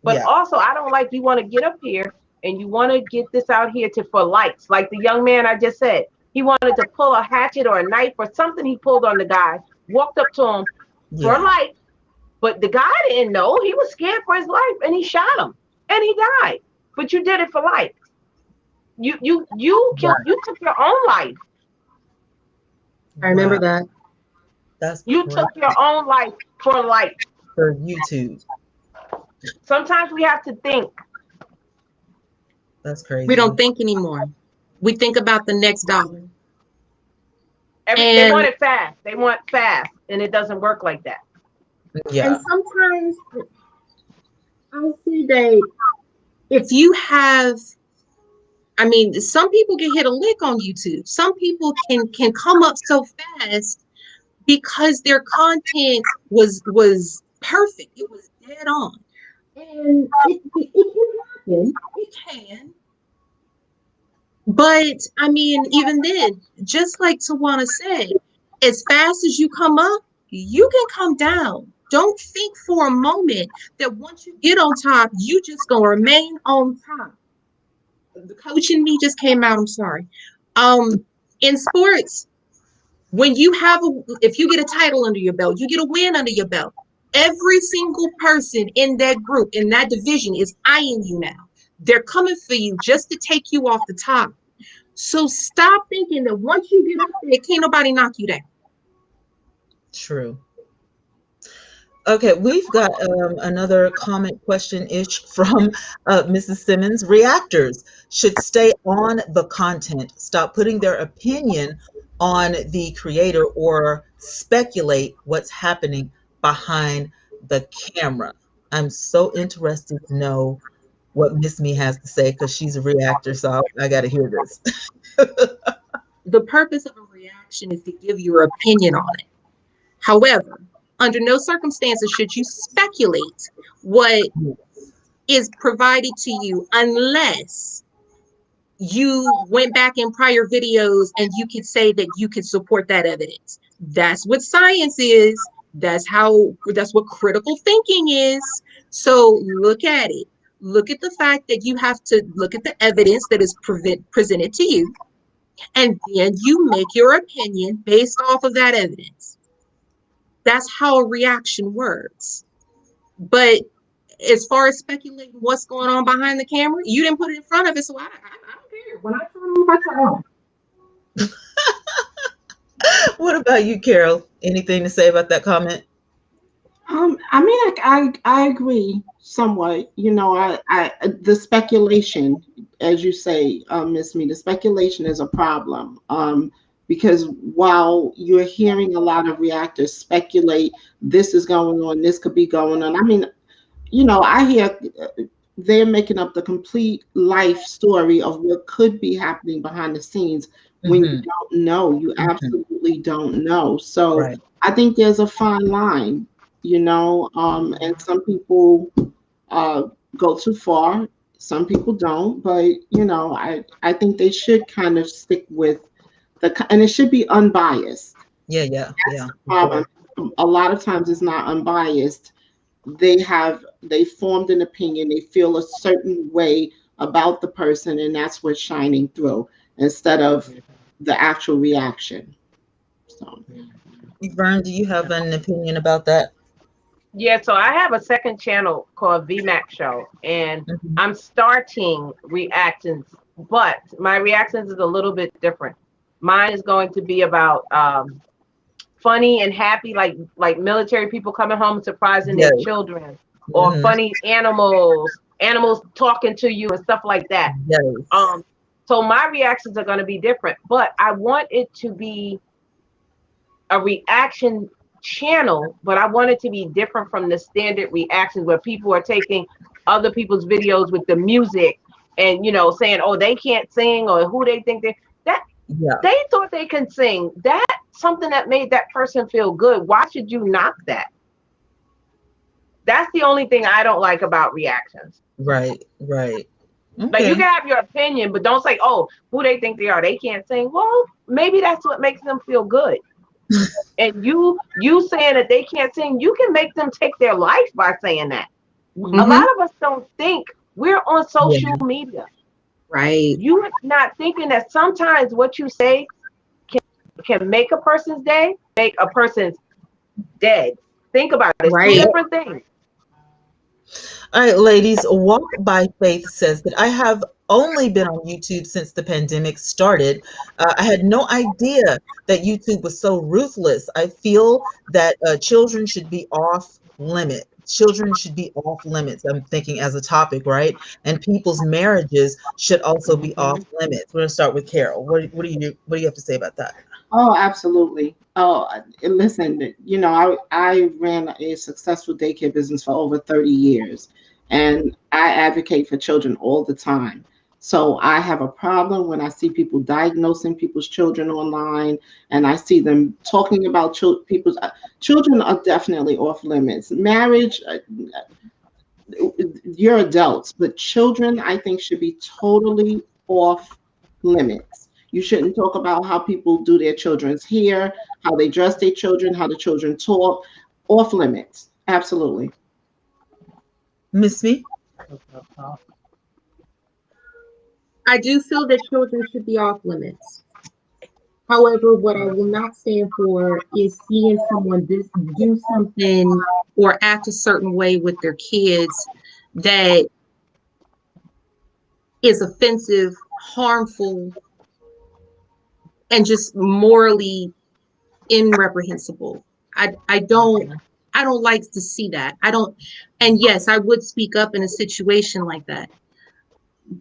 [SPEAKER 4] But also, I don't like you want to get up here and you want to get this out here for likes. Like the young man I just said, he wanted to pull a hatchet or a knife or something. He pulled on the guy, walked up to him for a life. But the guy didn't know. He was scared for his life, and he shot him, and he died. But you did it for life. You killed. You took your own life.
[SPEAKER 3] I remember that.
[SPEAKER 4] You took your own life for life.
[SPEAKER 1] For YouTube.
[SPEAKER 4] Sometimes we have to think.
[SPEAKER 1] That's crazy.
[SPEAKER 3] We don't think anymore. We think about the next dollar.
[SPEAKER 4] They want it fast. They want fast, and it doesn't work like that.
[SPEAKER 3] Yeah. And sometimes I see that if you have, some people can hit a lick on YouTube. Some people can come up so fast because their content was perfect. It was dead on. And it can happen. It can. But even then, just like Twanna said, as fast as you come up, you can come down. Don't think for a moment that once you get on top, you just gonna remain on top. The coach in me just came out. I'm sorry. In sports, when you if you get a title under your belt, you get a win under your belt. Every single person in that group, in that division, is eyeing you now. They're coming for you just to take you off the top. So stop thinking that once you get up there, can't nobody knock you down.
[SPEAKER 1] True. Okay, we've got another comment question-ish from Mrs. Simmons. Reactors should stay on the content, stop putting their opinion on the creator or speculate what's happening behind the camera. I'm so interested to know what Miss Me has to say because she's a reactor, so I got to hear this.
[SPEAKER 3] The purpose of a reaction is to give your opinion on it. However, under no circumstances should you speculate what is provided to you unless you went back in prior videos and you could say that you could support that evidence. That's what science is. That's what critical thinking is. So look at it. Look at the fact that you have to look at the evidence that is presented to you, and then you make your opinion based off of that evidence. That's how a reaction works. But as far as speculating what's going on behind the camera, you didn't put it in front of it, so I don't care. When I turn on, I turn on.
[SPEAKER 1] What about you, Carol? Anything to say about that comment?
[SPEAKER 2] I mean, I agree somewhat. You know, the speculation, as you say, Miss Me, the speculation is a problem. Because while you're hearing a lot of reactors speculate, this is going on, this could be going on. I mean, you know, I hear they're making up the complete life story of what could be happening behind the scenes when you don't know. You absolutely don't know. So
[SPEAKER 1] Right.
[SPEAKER 2] I think there's a fine line, you know, and some people go too far. Some people don't, but you know, I think they should kind of stick with and it should be unbiased.
[SPEAKER 1] Yeah.
[SPEAKER 2] That's the problem. A lot of times it's not unbiased. They formed an opinion, they feel a certain way about the person, and that's what's shining through instead of the actual reaction. So
[SPEAKER 1] Vern, do you have an opinion about that?
[SPEAKER 4] Yeah, so I have a second channel called VMAX Show, and I'm starting reactions, but my reactions is a little bit different. Mine is going to be about funny and happy, like military people coming home and surprising their children, or funny animals talking to you and stuff like that.
[SPEAKER 1] Yes.
[SPEAKER 4] So my reactions are going to be different, but I want it to be a reaction channel, but I want it to be different from the standard reactions where people are taking other people's videos with the music and, you know, saying, oh, they can't sing, or who they think they thought they can sing. That's something that made that person feel good. Why should you knock that? That's the only thing I don't like about reactions.
[SPEAKER 1] Right. Okay.
[SPEAKER 4] Like, you can have your opinion, but don't say, oh, who they think they are, they can't sing. Well, maybe that's what makes them feel good. And you saying that they can't sing, you can make them take their life by saying that. A lot of us don't think. We're on social media.
[SPEAKER 3] Right.
[SPEAKER 4] You're not thinking that sometimes what you say can make a person's day, make a person's dead. Think about it. It's two different things.
[SPEAKER 1] All right, ladies, Walk by Faith says that I have only been on YouTube since the pandemic started. I had no idea that YouTube was so ruthless. I feel that children should be off limit. Children should be off limits. I'm thinking as a topic, right? And people's marriages should also be off limits. We're gonna start with Carol. What do you have to say about that?
[SPEAKER 2] Oh, absolutely. Oh, listen, you know, I ran a successful daycare business for over 30 years, and I advocate for children all the time. So I have a problem when I see people diagnosing people's children online, and I see them talking about people's children are definitely off limits. Marriage, you're adults, but children, I think, should be totally off limits. You shouldn't talk about how people do their children's hair, how they dress their children, how the children talk. Off limits. Absolutely.
[SPEAKER 1] Miss Me?
[SPEAKER 3] I do feel that children should be off limits. However, what I will not stand for is seeing someone do something or act a certain way with their kids that is offensive, harmful, and just morally irreprehensible. I don't like to see that. And yes, I would speak up in a situation like that.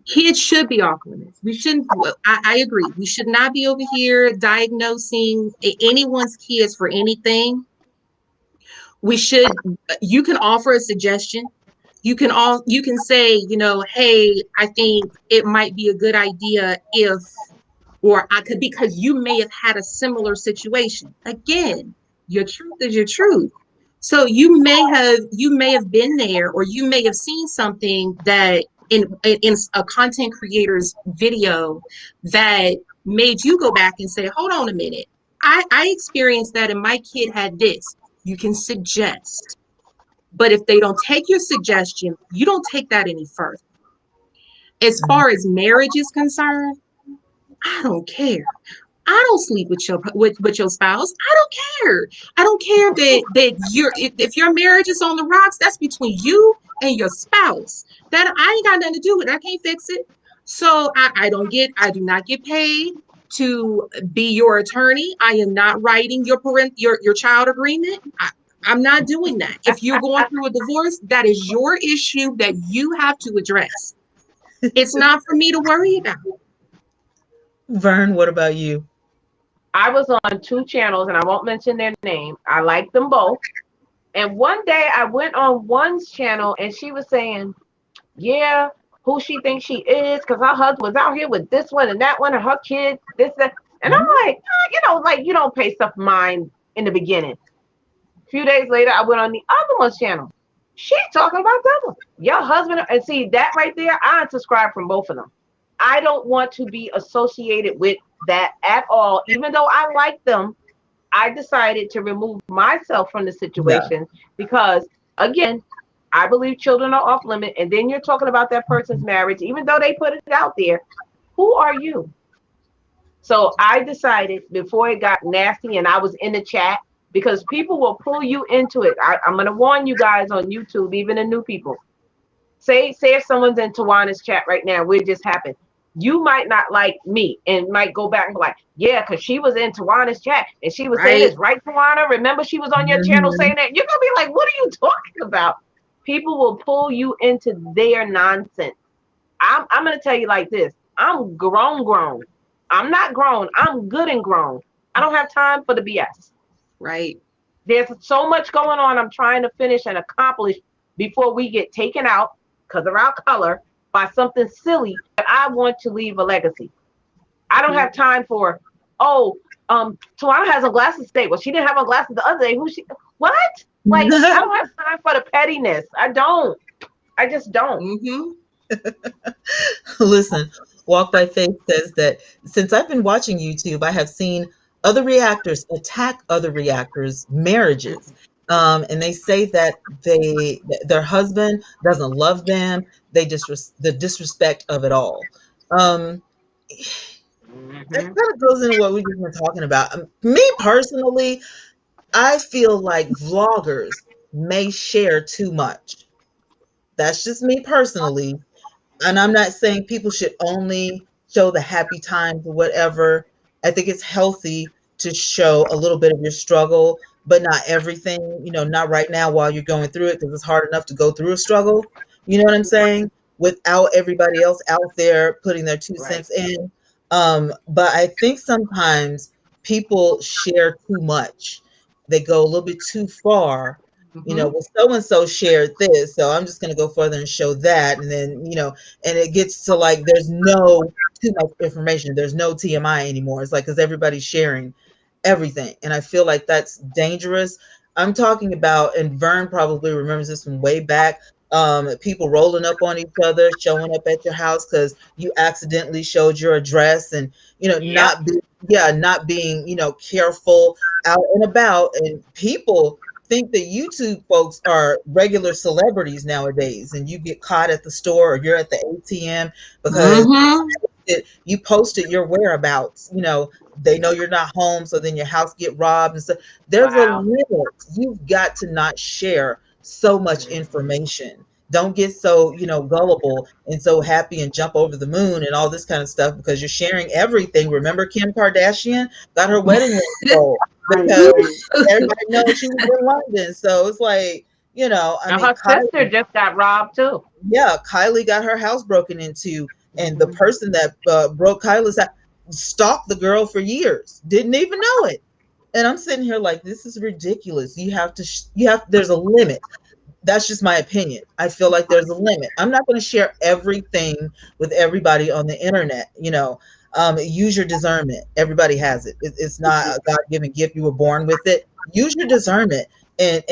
[SPEAKER 3] Kids should be off limits. We shouldn't. I agree. We should not be over here diagnosing anyone's kids for anything. You can offer a suggestion. you can say, you know, hey, I think it might be a good idea if, or I could, because you may have had a similar situation. Again, your truth is your truth. So you may have been there, or you may have seen something that in a content creator's video that made you go back and say, hold on a minute. I experienced that and my kid had this. You can suggest. But if they don't take your suggestion, you don't take that any further. As far as marriage is concerned, I don't care. I don't sleep with your spouse. I don't care. I don't care that if your marriage is on the rocks, that's between you and your spouse. That I ain't got nothing to do with it. I can't fix it. So I do not get paid to be your attorney. I am not writing your child agreement. I'm not doing that. If you're going through a divorce, that is your issue that you have to address. It's not for me to worry about.
[SPEAKER 1] Vern, what about you?
[SPEAKER 4] I was on 2 channels, and I won't mention their name. I like them both. And one day I went on one's channel, and she was saying, yeah, who she thinks she is, because her husband was out here with this one and that one, and her kids, this, that. And I'm like, like you don't pay stuff mind in the beginning. A few days later, I went on the other one's channel. She's talking about that one. Your husband, and see that right there, I unsubscribe from both of them. I don't want to be associated with that at all. Even though I like them, I decided to remove myself from the situation because, again, I believe children are off limit. And then you're talking about that person's marriage, even though they put it out there. Who are you? So I decided before it got nasty and I was in the chat, because people will pull you into it. I'm going to warn you guys on YouTube, even the new people. Say if someone's in Twanna's chat right now, what just happened? You might not like me and might go back and be like, yeah, because she was in Twanna's chat and she was saying this, right, Twanna? Remember she was on your channel saying that? You're going to be like, what are you talking about? People will pull you into their nonsense. I'm going to tell you like this. I'm grown. I'm not grown. I'm good and grown. I don't have time for the BS.
[SPEAKER 3] Right.
[SPEAKER 4] There's so much going on I'm trying to finish and accomplish before we get taken out because of our color by something silly, but I want to leave a legacy. I don't have time for, Twanna has on glasses today. Well, she didn't have on glasses the other day. What? Like, I don't have time for the pettiness. I just don't.
[SPEAKER 3] Mm-hmm.
[SPEAKER 1] Listen, Walk by Faith says that since I've been watching YouTube, I have seen other reactors attack other reactors' marriages. And they say that their husband doesn't love them. The disrespect of it all. That kind of goes into what we just been talking about. Me personally, I feel like vloggers may share too much. That's just me personally. And I'm not saying people should only show the happy times or whatever. I think it's healthy to show a little bit of your struggle, but not everything, not right now while you're going through it, because it's hard enough to go through a struggle. You know what I'm saying? Without everybody else out there putting their 2 cents in. But I think sometimes people share too much. They go a little bit too far. Well, so-and-so shared this, so I'm just going to go further and show that. And then, and it gets to like, there's no too much information. There's no TMI anymore. It's like, because everybody's sharing everything. And I feel like that's dangerous. I'm talking about, and Vern probably remembers this from way back, people rolling up on each other, showing up at your house because you accidentally showed your address, and not being careful out and about. And people think that YouTube folks are regular celebrities nowadays, and you get caught at the store or you're at the ATM because you posted your whereabouts. They know you're not home, so then your house get robbed and stuff. There's a limit. You've got to not share so much information. Don't get so, gullible and so happy and jump over the moon and all this kind of stuff because you're sharing everything. Remember Kim Kardashian got her wedding ring sold because everybody knows she was in London. So it's like,
[SPEAKER 4] her sister just got robbed too.
[SPEAKER 1] Yeah, Kylie got her house broken into, and the person that broke Kylie's house stalked the girl for years, didn't even know it. And I'm sitting here like, this is ridiculous. You have to, there's a limit. That's just my opinion. I feel like there's a limit. I'm not going to share everything with everybody on the internet. Use your discernment. Everybody has it. It's not a God-given gift. You were born with it. Use your discernment and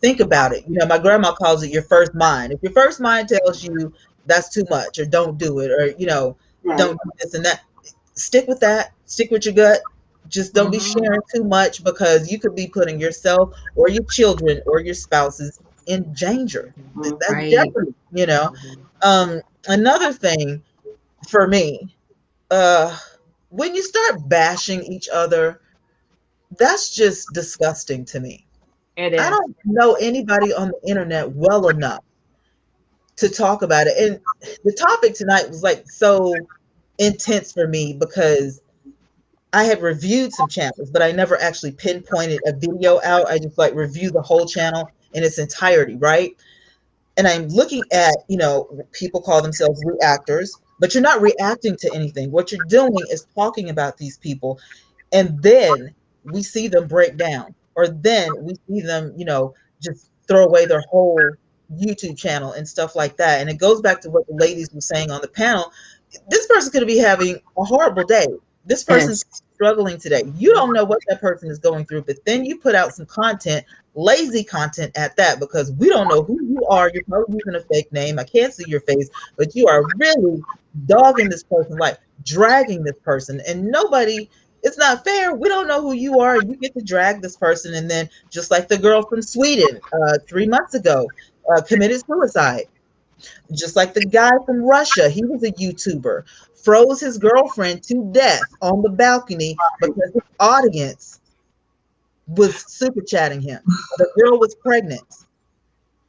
[SPEAKER 1] think about it. My grandma calls it your first mind. If your first mind tells you that's too much, or don't do it, or don't do this and that, stick with that. Stick with your gut. Just don't be sharing too much, because you could be putting yourself or your children or your spouses in danger. That's
[SPEAKER 3] Right.
[SPEAKER 1] jeopardy. Another thing for me, when you start bashing each other, that's just disgusting to me.
[SPEAKER 4] It is.
[SPEAKER 1] I don't know anybody on the internet well enough to talk about it. And the topic tonight was like so intense for me, because I had reviewed some channels, but I never actually pinpointed a video out. I just like review the whole channel in its entirety, right? And I'm looking at, people call themselves reactors, but you're not reacting to anything. What you're doing is talking about these people, and then we see them break down, or then we see them, just throw away their whole YouTube channel and stuff like that. And it goes back to what the ladies were saying on the panel. This person could be having a horrible day. This person's struggling today. You don't know what that person is going through, but then you put out some content, lazy content at that, because we don't know who you are. You're probably using a fake name. I can't see your face, but you are really dogging this person, like dragging this person, and nobody, it's not fair. We don't know who you are. You get to drag this person. And then just like the girl from Sweden 3 months ago committed suicide. Just like the guy from Russia, he was a YouTuber, froze his girlfriend to death on the balcony because his audience was super chatting him. The girl was pregnant.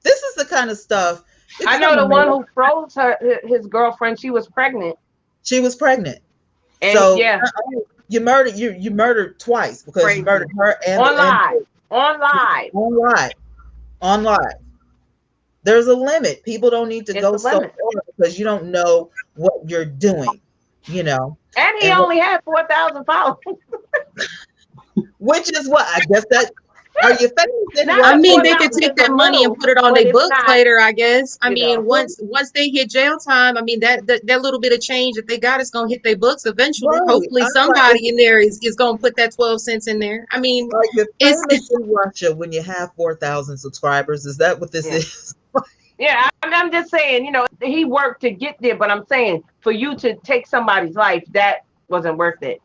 [SPEAKER 1] This is the kind of stuff.
[SPEAKER 4] I know the one who froze his girlfriend. She was pregnant.
[SPEAKER 1] She was pregnant.
[SPEAKER 4] And
[SPEAKER 1] so
[SPEAKER 4] yeah,
[SPEAKER 1] you murdered twice, because
[SPEAKER 4] crazy.
[SPEAKER 1] You murdered her and on live. There's a limit. People don't need to go so far, because you don't know what you're doing,
[SPEAKER 4] And he only had 4,000 followers.
[SPEAKER 1] Which is what I guess that. Are you famous?
[SPEAKER 3] I mean, they could take that money and put it on their books later, I guess. I mean, once they hit jail time, I mean, that little bit of change that they got is going to hit their books eventually. Right. Hopefully somebody in there is going to put that 12 cents in there. I mean,
[SPEAKER 1] it's in Russia when you have 4,000 subscribers. Is that what this is?
[SPEAKER 4] Yeah, I'm just saying, he worked to get there, but I'm saying for you to take somebody's life, that wasn't worth it.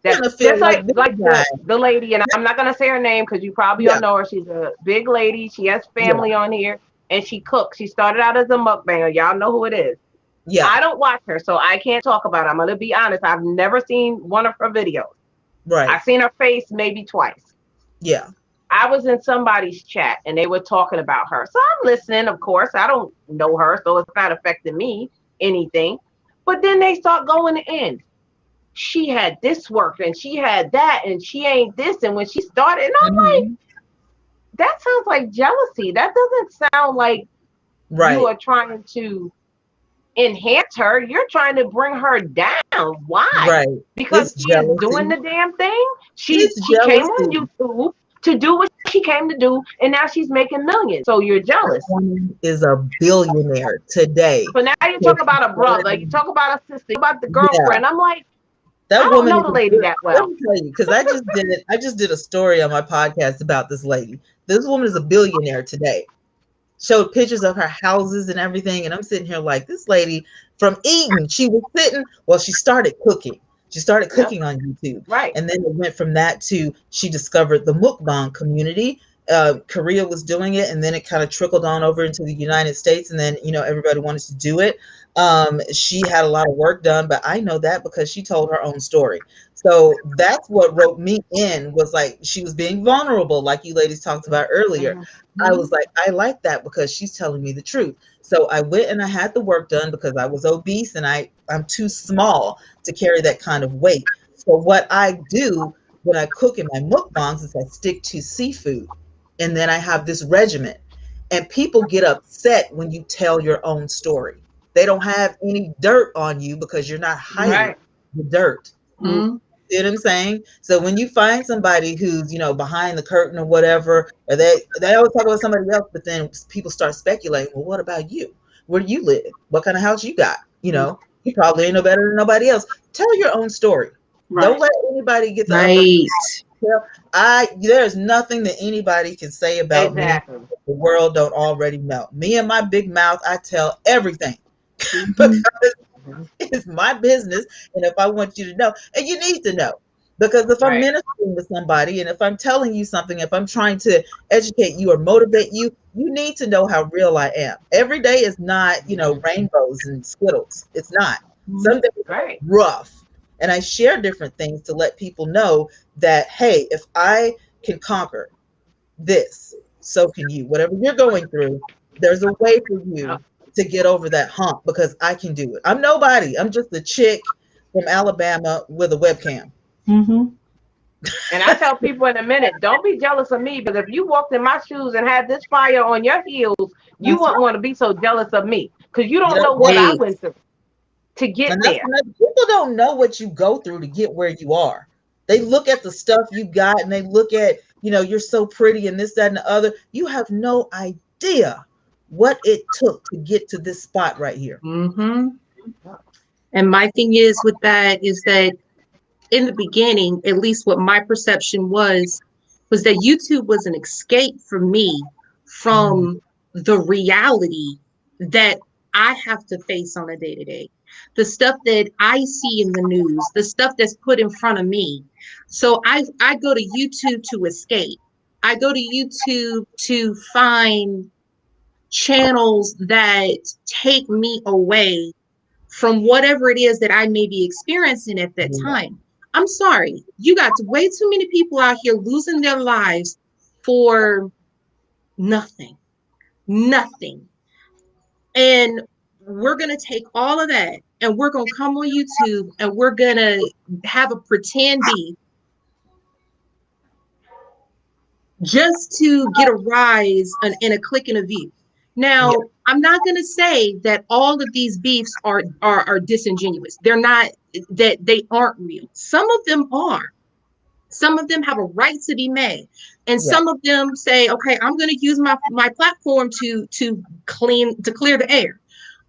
[SPEAKER 4] That's just like the lady, and I'm not gonna say her name because you probably don't know her. She's a big lady. She has family on here, and she cooks. She started out as a mukbanger. Y'all know who it is. Yeah, I don't watch her, so I can't talk about her. I'm gonna be honest. I've never seen one of her videos. Right. I've seen her face maybe twice. Yeah. I was in somebody's chat and they were talking about her. So I'm listening, of course. I don't know her, so it's not affecting me anything. But then they start going in. She had this work and she had that and she ain't this. And when she started, and I'm like, that sounds like jealousy. That doesn't sound like you are trying to enhance her. You're trying to bring her down. Why? Right. Because she's doing the damn thing. She came on YouTube to do what she came to do, and now she's making millions. So you're jealous.
[SPEAKER 1] That woman is a billionaire today.
[SPEAKER 4] So now you talk about a brother, you talk about a sister, about the girlfriend. Yeah. I'm like, I don't know the lady that well.
[SPEAKER 1] Let me tell you, because I just did a story on my podcast about this lady. This woman is a billionaire today. Showed pictures of her houses and everything, and I'm sitting here like, this lady from Eden, she was sitting. Well, she started cooking. She started cooking on YouTube. Right. And then it went from that to she discovered the mukbang community. Korea was doing it, and then it kind of trickled on over into the United States, and then everybody wanted to do it. She had a lot of work done, but I know that because she told her own story. So that's what wrote me in, was like she was being vulnerable, like you ladies talked about earlier. I was like, I like that because she's telling me the truth. So I went and I had the work done because I was obese and I'm too small to carry that kind of weight. So what I do when I cook in my mukbangs is I stick to seafood, and then I have this regimen. And people get upset when you tell your own story. They don't have any dirt on you because you're not hiding the dirt. Mm-hmm. See what I'm saying? So when you find somebody who's, behind the curtain or whatever, or they always talk about somebody else, but then people start speculating, well, what about you? Where do you live? What kind of house you got? You probably ain't no better than nobody else. Tell your own story. Don't
[SPEAKER 2] Right.
[SPEAKER 1] let anybody get the upper.
[SPEAKER 3] Right.
[SPEAKER 1] There's nothing that anybody can say about me
[SPEAKER 4] Exactly.
[SPEAKER 1] that the world don't already know. Me and my big mouth, I tell everything
[SPEAKER 2] Mhm.
[SPEAKER 1] because
[SPEAKER 4] Mhm.
[SPEAKER 1] it's my business. And if I want you to know, and you need to know, because if I'm
[SPEAKER 4] Right.
[SPEAKER 1] ministering to somebody and if I'm telling you something, if I'm trying to educate you or motivate you, you need to know how real I am. Every day is not, rainbows and skittles. It's not. Some days are
[SPEAKER 4] Right.
[SPEAKER 1] rough. And I share different things to let people know that, hey, if I can conquer this, so can you. Whatever you're going through, there's a way for
[SPEAKER 4] Yep.
[SPEAKER 1] you to get over that hump because I can do it. I'm nobody. I'm just a chick from Alabama with a webcam.
[SPEAKER 2] Mhm.
[SPEAKER 4] And I tell people in a minute, don't be jealous of me, because if you walked in my shoes and had this fire on your heels, you
[SPEAKER 1] That's
[SPEAKER 4] wouldn't
[SPEAKER 1] right.
[SPEAKER 4] want to be so jealous of me, because you
[SPEAKER 1] You
[SPEAKER 4] don't
[SPEAKER 1] know
[SPEAKER 4] know what
[SPEAKER 1] what?
[SPEAKER 4] I
[SPEAKER 3] Right.
[SPEAKER 4] went through to get
[SPEAKER 1] And that's
[SPEAKER 4] there.
[SPEAKER 1] another, people don't know what you go through to get where you are. They look at the stuff you got and they look at, you're so pretty and this, that, and the other. You have no idea what it took to get to this spot right here.
[SPEAKER 3] Mm-hmm. And my thing is with that is that in the beginning, at least what my perception was that YouTube was an escape for me
[SPEAKER 1] Mm,
[SPEAKER 3] from the reality that I have to face on a day to day. The stuff that I see in the news, the stuff that's put in front of me. So I go to YouTube to escape. I go to YouTube to find channels that take me away from whatever it is that I may be experiencing at that
[SPEAKER 1] yeah,
[SPEAKER 3] time. I'm sorry, you got way too many people out here losing their lives for nothing, nothing. And we're going to take all of that and we're going to come on YouTube and we're going to have a pretend beef just to get a rise and a click and a view.
[SPEAKER 1] yeah,
[SPEAKER 3] Now, I'm not going to say that all of these beefs are disingenuous. They're not, that they aren't real. Some of them are. Some of them have a right to be made, and
[SPEAKER 1] yeah,
[SPEAKER 3] some of them say, "Okay, I'm going to use my platform to clear the air."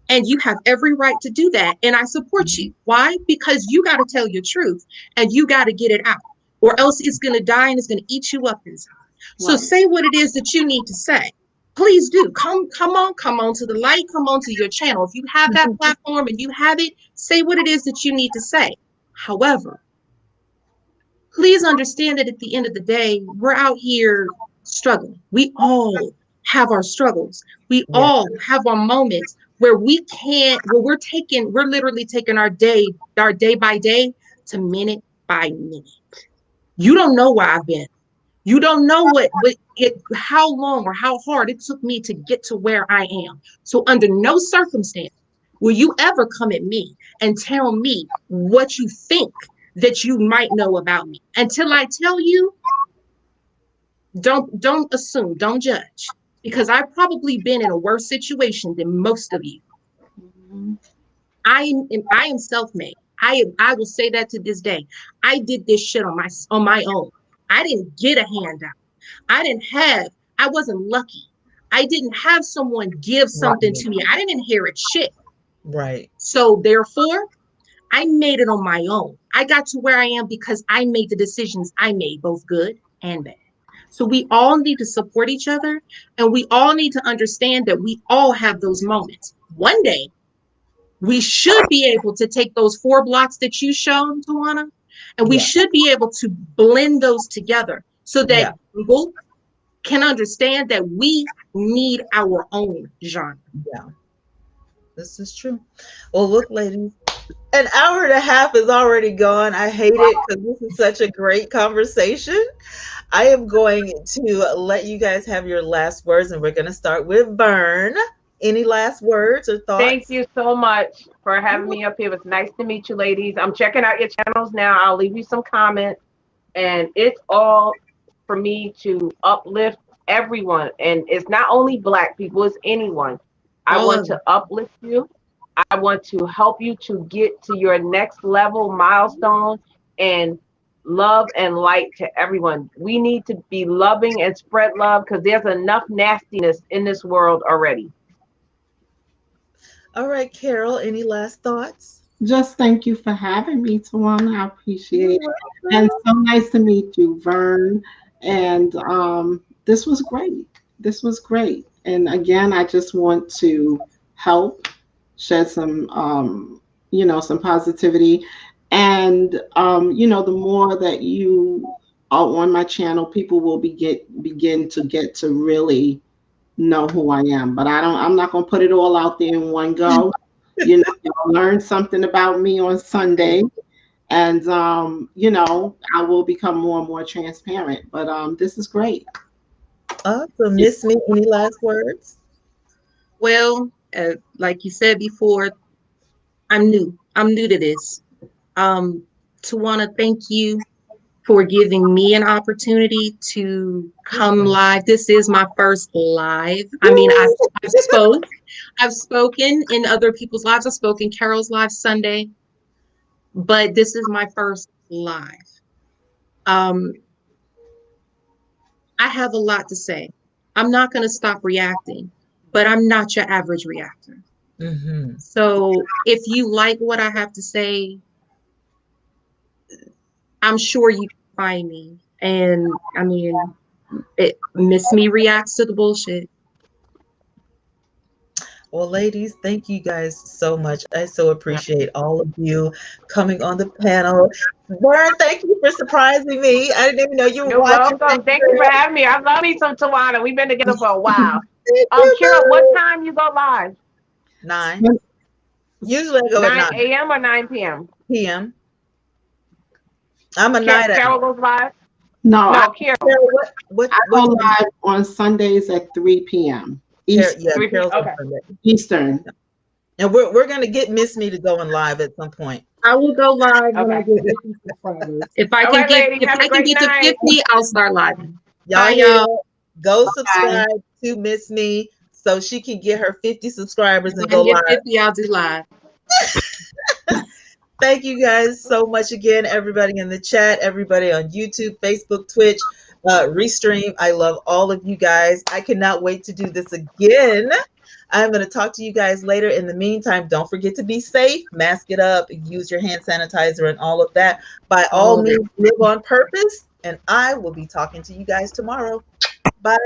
[SPEAKER 3] And you have every right to do that, and I support
[SPEAKER 1] mhm,
[SPEAKER 3] you. Why? Because you got to tell your truth, and you got to get it out, or else it's going to die and it's going to eat you up inside. So
[SPEAKER 2] Right.
[SPEAKER 3] say what it is that you need to say. Please do. Come on to the light, come on to your channel. If you have that platform and you have it, say what it is that you need to say. However, please understand that at the end of the day, we're out here struggling. We all have our struggles. We
[SPEAKER 1] yeah,
[SPEAKER 3] all have our moments where we can't, where we're literally taking our day by day to minute by minute. You don't know where I've been. You don't know how long or how hard it took me to get to where I am. So under no circumstance will you ever come at me and tell me what you think that you might know about me. Until I tell you, don't assume, don't judge, because I've probably been in a worse situation than most of you.
[SPEAKER 2] Mhm.
[SPEAKER 3] I am self-made. I will say that to this day. I did this shit on my own. I didn't get a handout. I didn't have, I wasn't lucky. I didn't have someone give something
[SPEAKER 1] right,
[SPEAKER 3] to me. I didn't inherit shit.
[SPEAKER 1] right,
[SPEAKER 3] So therefore, I made it on my own. I got to where I am because I made the decisions I made, both good and bad. So we all need to support each other, and we all need to understand that we all have those moments. One day, we should be able to take those 4 blocks that you showed, Twanna, and we
[SPEAKER 1] yeah,
[SPEAKER 3] should be able to blend those together so that
[SPEAKER 1] yeah,
[SPEAKER 3] Google can understand that we need our own genre.
[SPEAKER 1] yeah. This is true. Well, look, ladies, an hour and a half is already gone. I hate it because this is such a great conversation. I am going to let you guys have your last words, and we're going to start with Vern. Any last words or
[SPEAKER 4] Thank
[SPEAKER 1] thoughts?
[SPEAKER 4] you so much for having me up here. It was nice to meet you, ladies. I'm checking out your channels now. I'll leave you some comments. And it's all for me to uplift everyone. And it's not only Black people, it's anyone. I
[SPEAKER 3] All
[SPEAKER 4] want
[SPEAKER 3] of
[SPEAKER 4] to
[SPEAKER 3] them.
[SPEAKER 4] uplift you. I want to help you to get to your next level milestone. And love and light to everyone. We need to be loving and spread love because there's enough nastiness in this world already.
[SPEAKER 1] All right, Carol, any last thoughts?
[SPEAKER 2] Just thank you for having me, Twanna. I appreciate
[SPEAKER 1] You're
[SPEAKER 2] it. And
[SPEAKER 1] welcome.
[SPEAKER 2] so nice to meet you, Vern. And this was great. This was great. And again, I just want to help shed some, some positivity. And, the more that you are on my channel, people will begin to get to really know who I am. But I'm not going to put it all out there in one go. You'll learn something about me on Sunday. And I will become more and more transparent. But this is great.
[SPEAKER 1] Awesome. Miss Me, any last words?
[SPEAKER 3] Well, like you said before, I'm new. I'm new to this. To want to thank you for giving me an opportunity to come live. This is my first live. I mean, I've spoken in other people's lives. I spoke in Carol's live Sunday, but this is my first live. Um, I have a lot to say. I'm not going to stop reacting, but I'm not your average reactor.
[SPEAKER 1] Mm-hmm.
[SPEAKER 3] So if you like what I have to say, I'm sure you can find me. And I mean, Miss Me reacts to the bullshit.
[SPEAKER 1] Well, ladies, thank you guys so much. I so appreciate all of you coming on the panel. Vern, thank you for surprising me. I didn't even know you were
[SPEAKER 4] You're
[SPEAKER 1] watching.
[SPEAKER 4] welcome. Thank you for having me. I love me some Twanna. We've been together for a while.
[SPEAKER 1] Thank you,
[SPEAKER 4] Carol, what
[SPEAKER 1] Vern.
[SPEAKER 4] time you go live?
[SPEAKER 1] 9. Usually I go at
[SPEAKER 4] 9
[SPEAKER 1] 9
[SPEAKER 4] a.m. or 9 p.m.?
[SPEAKER 1] p.m. I'm a night
[SPEAKER 4] Carol
[SPEAKER 1] owl.
[SPEAKER 4] goes live?
[SPEAKER 2] No,
[SPEAKER 4] No, Carol.
[SPEAKER 1] Carol,
[SPEAKER 2] I
[SPEAKER 1] what
[SPEAKER 2] go
[SPEAKER 1] time?
[SPEAKER 2] live on Sundays at 3 p.m.
[SPEAKER 1] Carol, yeah,
[SPEAKER 4] 3 p.m.
[SPEAKER 1] Carol's on
[SPEAKER 4] Okay.
[SPEAKER 1] Sunday.
[SPEAKER 2] Eastern.
[SPEAKER 1] And we're gonna get Miss Me to going live at some point.
[SPEAKER 3] I will go live when I
[SPEAKER 4] Okay.
[SPEAKER 3] get 50 subscribers. If I
[SPEAKER 4] All
[SPEAKER 3] can
[SPEAKER 4] right,
[SPEAKER 3] get
[SPEAKER 4] ladies.
[SPEAKER 3] if
[SPEAKER 4] Have a
[SPEAKER 3] I can
[SPEAKER 4] great
[SPEAKER 3] get to
[SPEAKER 4] night.
[SPEAKER 3] 50, I'll start live.
[SPEAKER 1] Y'all
[SPEAKER 3] Bye,
[SPEAKER 1] hear
[SPEAKER 3] y'all.
[SPEAKER 1] that? Go
[SPEAKER 2] Bye.
[SPEAKER 1] subscribe to Miss Me so she can get her 50 subscribers and
[SPEAKER 3] If I
[SPEAKER 1] go
[SPEAKER 3] can get
[SPEAKER 1] live.
[SPEAKER 3] 50, I'll do live.
[SPEAKER 1] Thank you guys so much again, everybody in the chat, everybody on YouTube, Facebook, Twitch, Restream. I love all of you guys. I cannot wait to do this again. I'm going to talk to you guys later. In the meantime, don't forget to be safe, mask it up, use your hand sanitizer and all of that. By all
[SPEAKER 3] All of it.
[SPEAKER 1] means, live on purpose. And I will be talking to you guys tomorrow. Bye.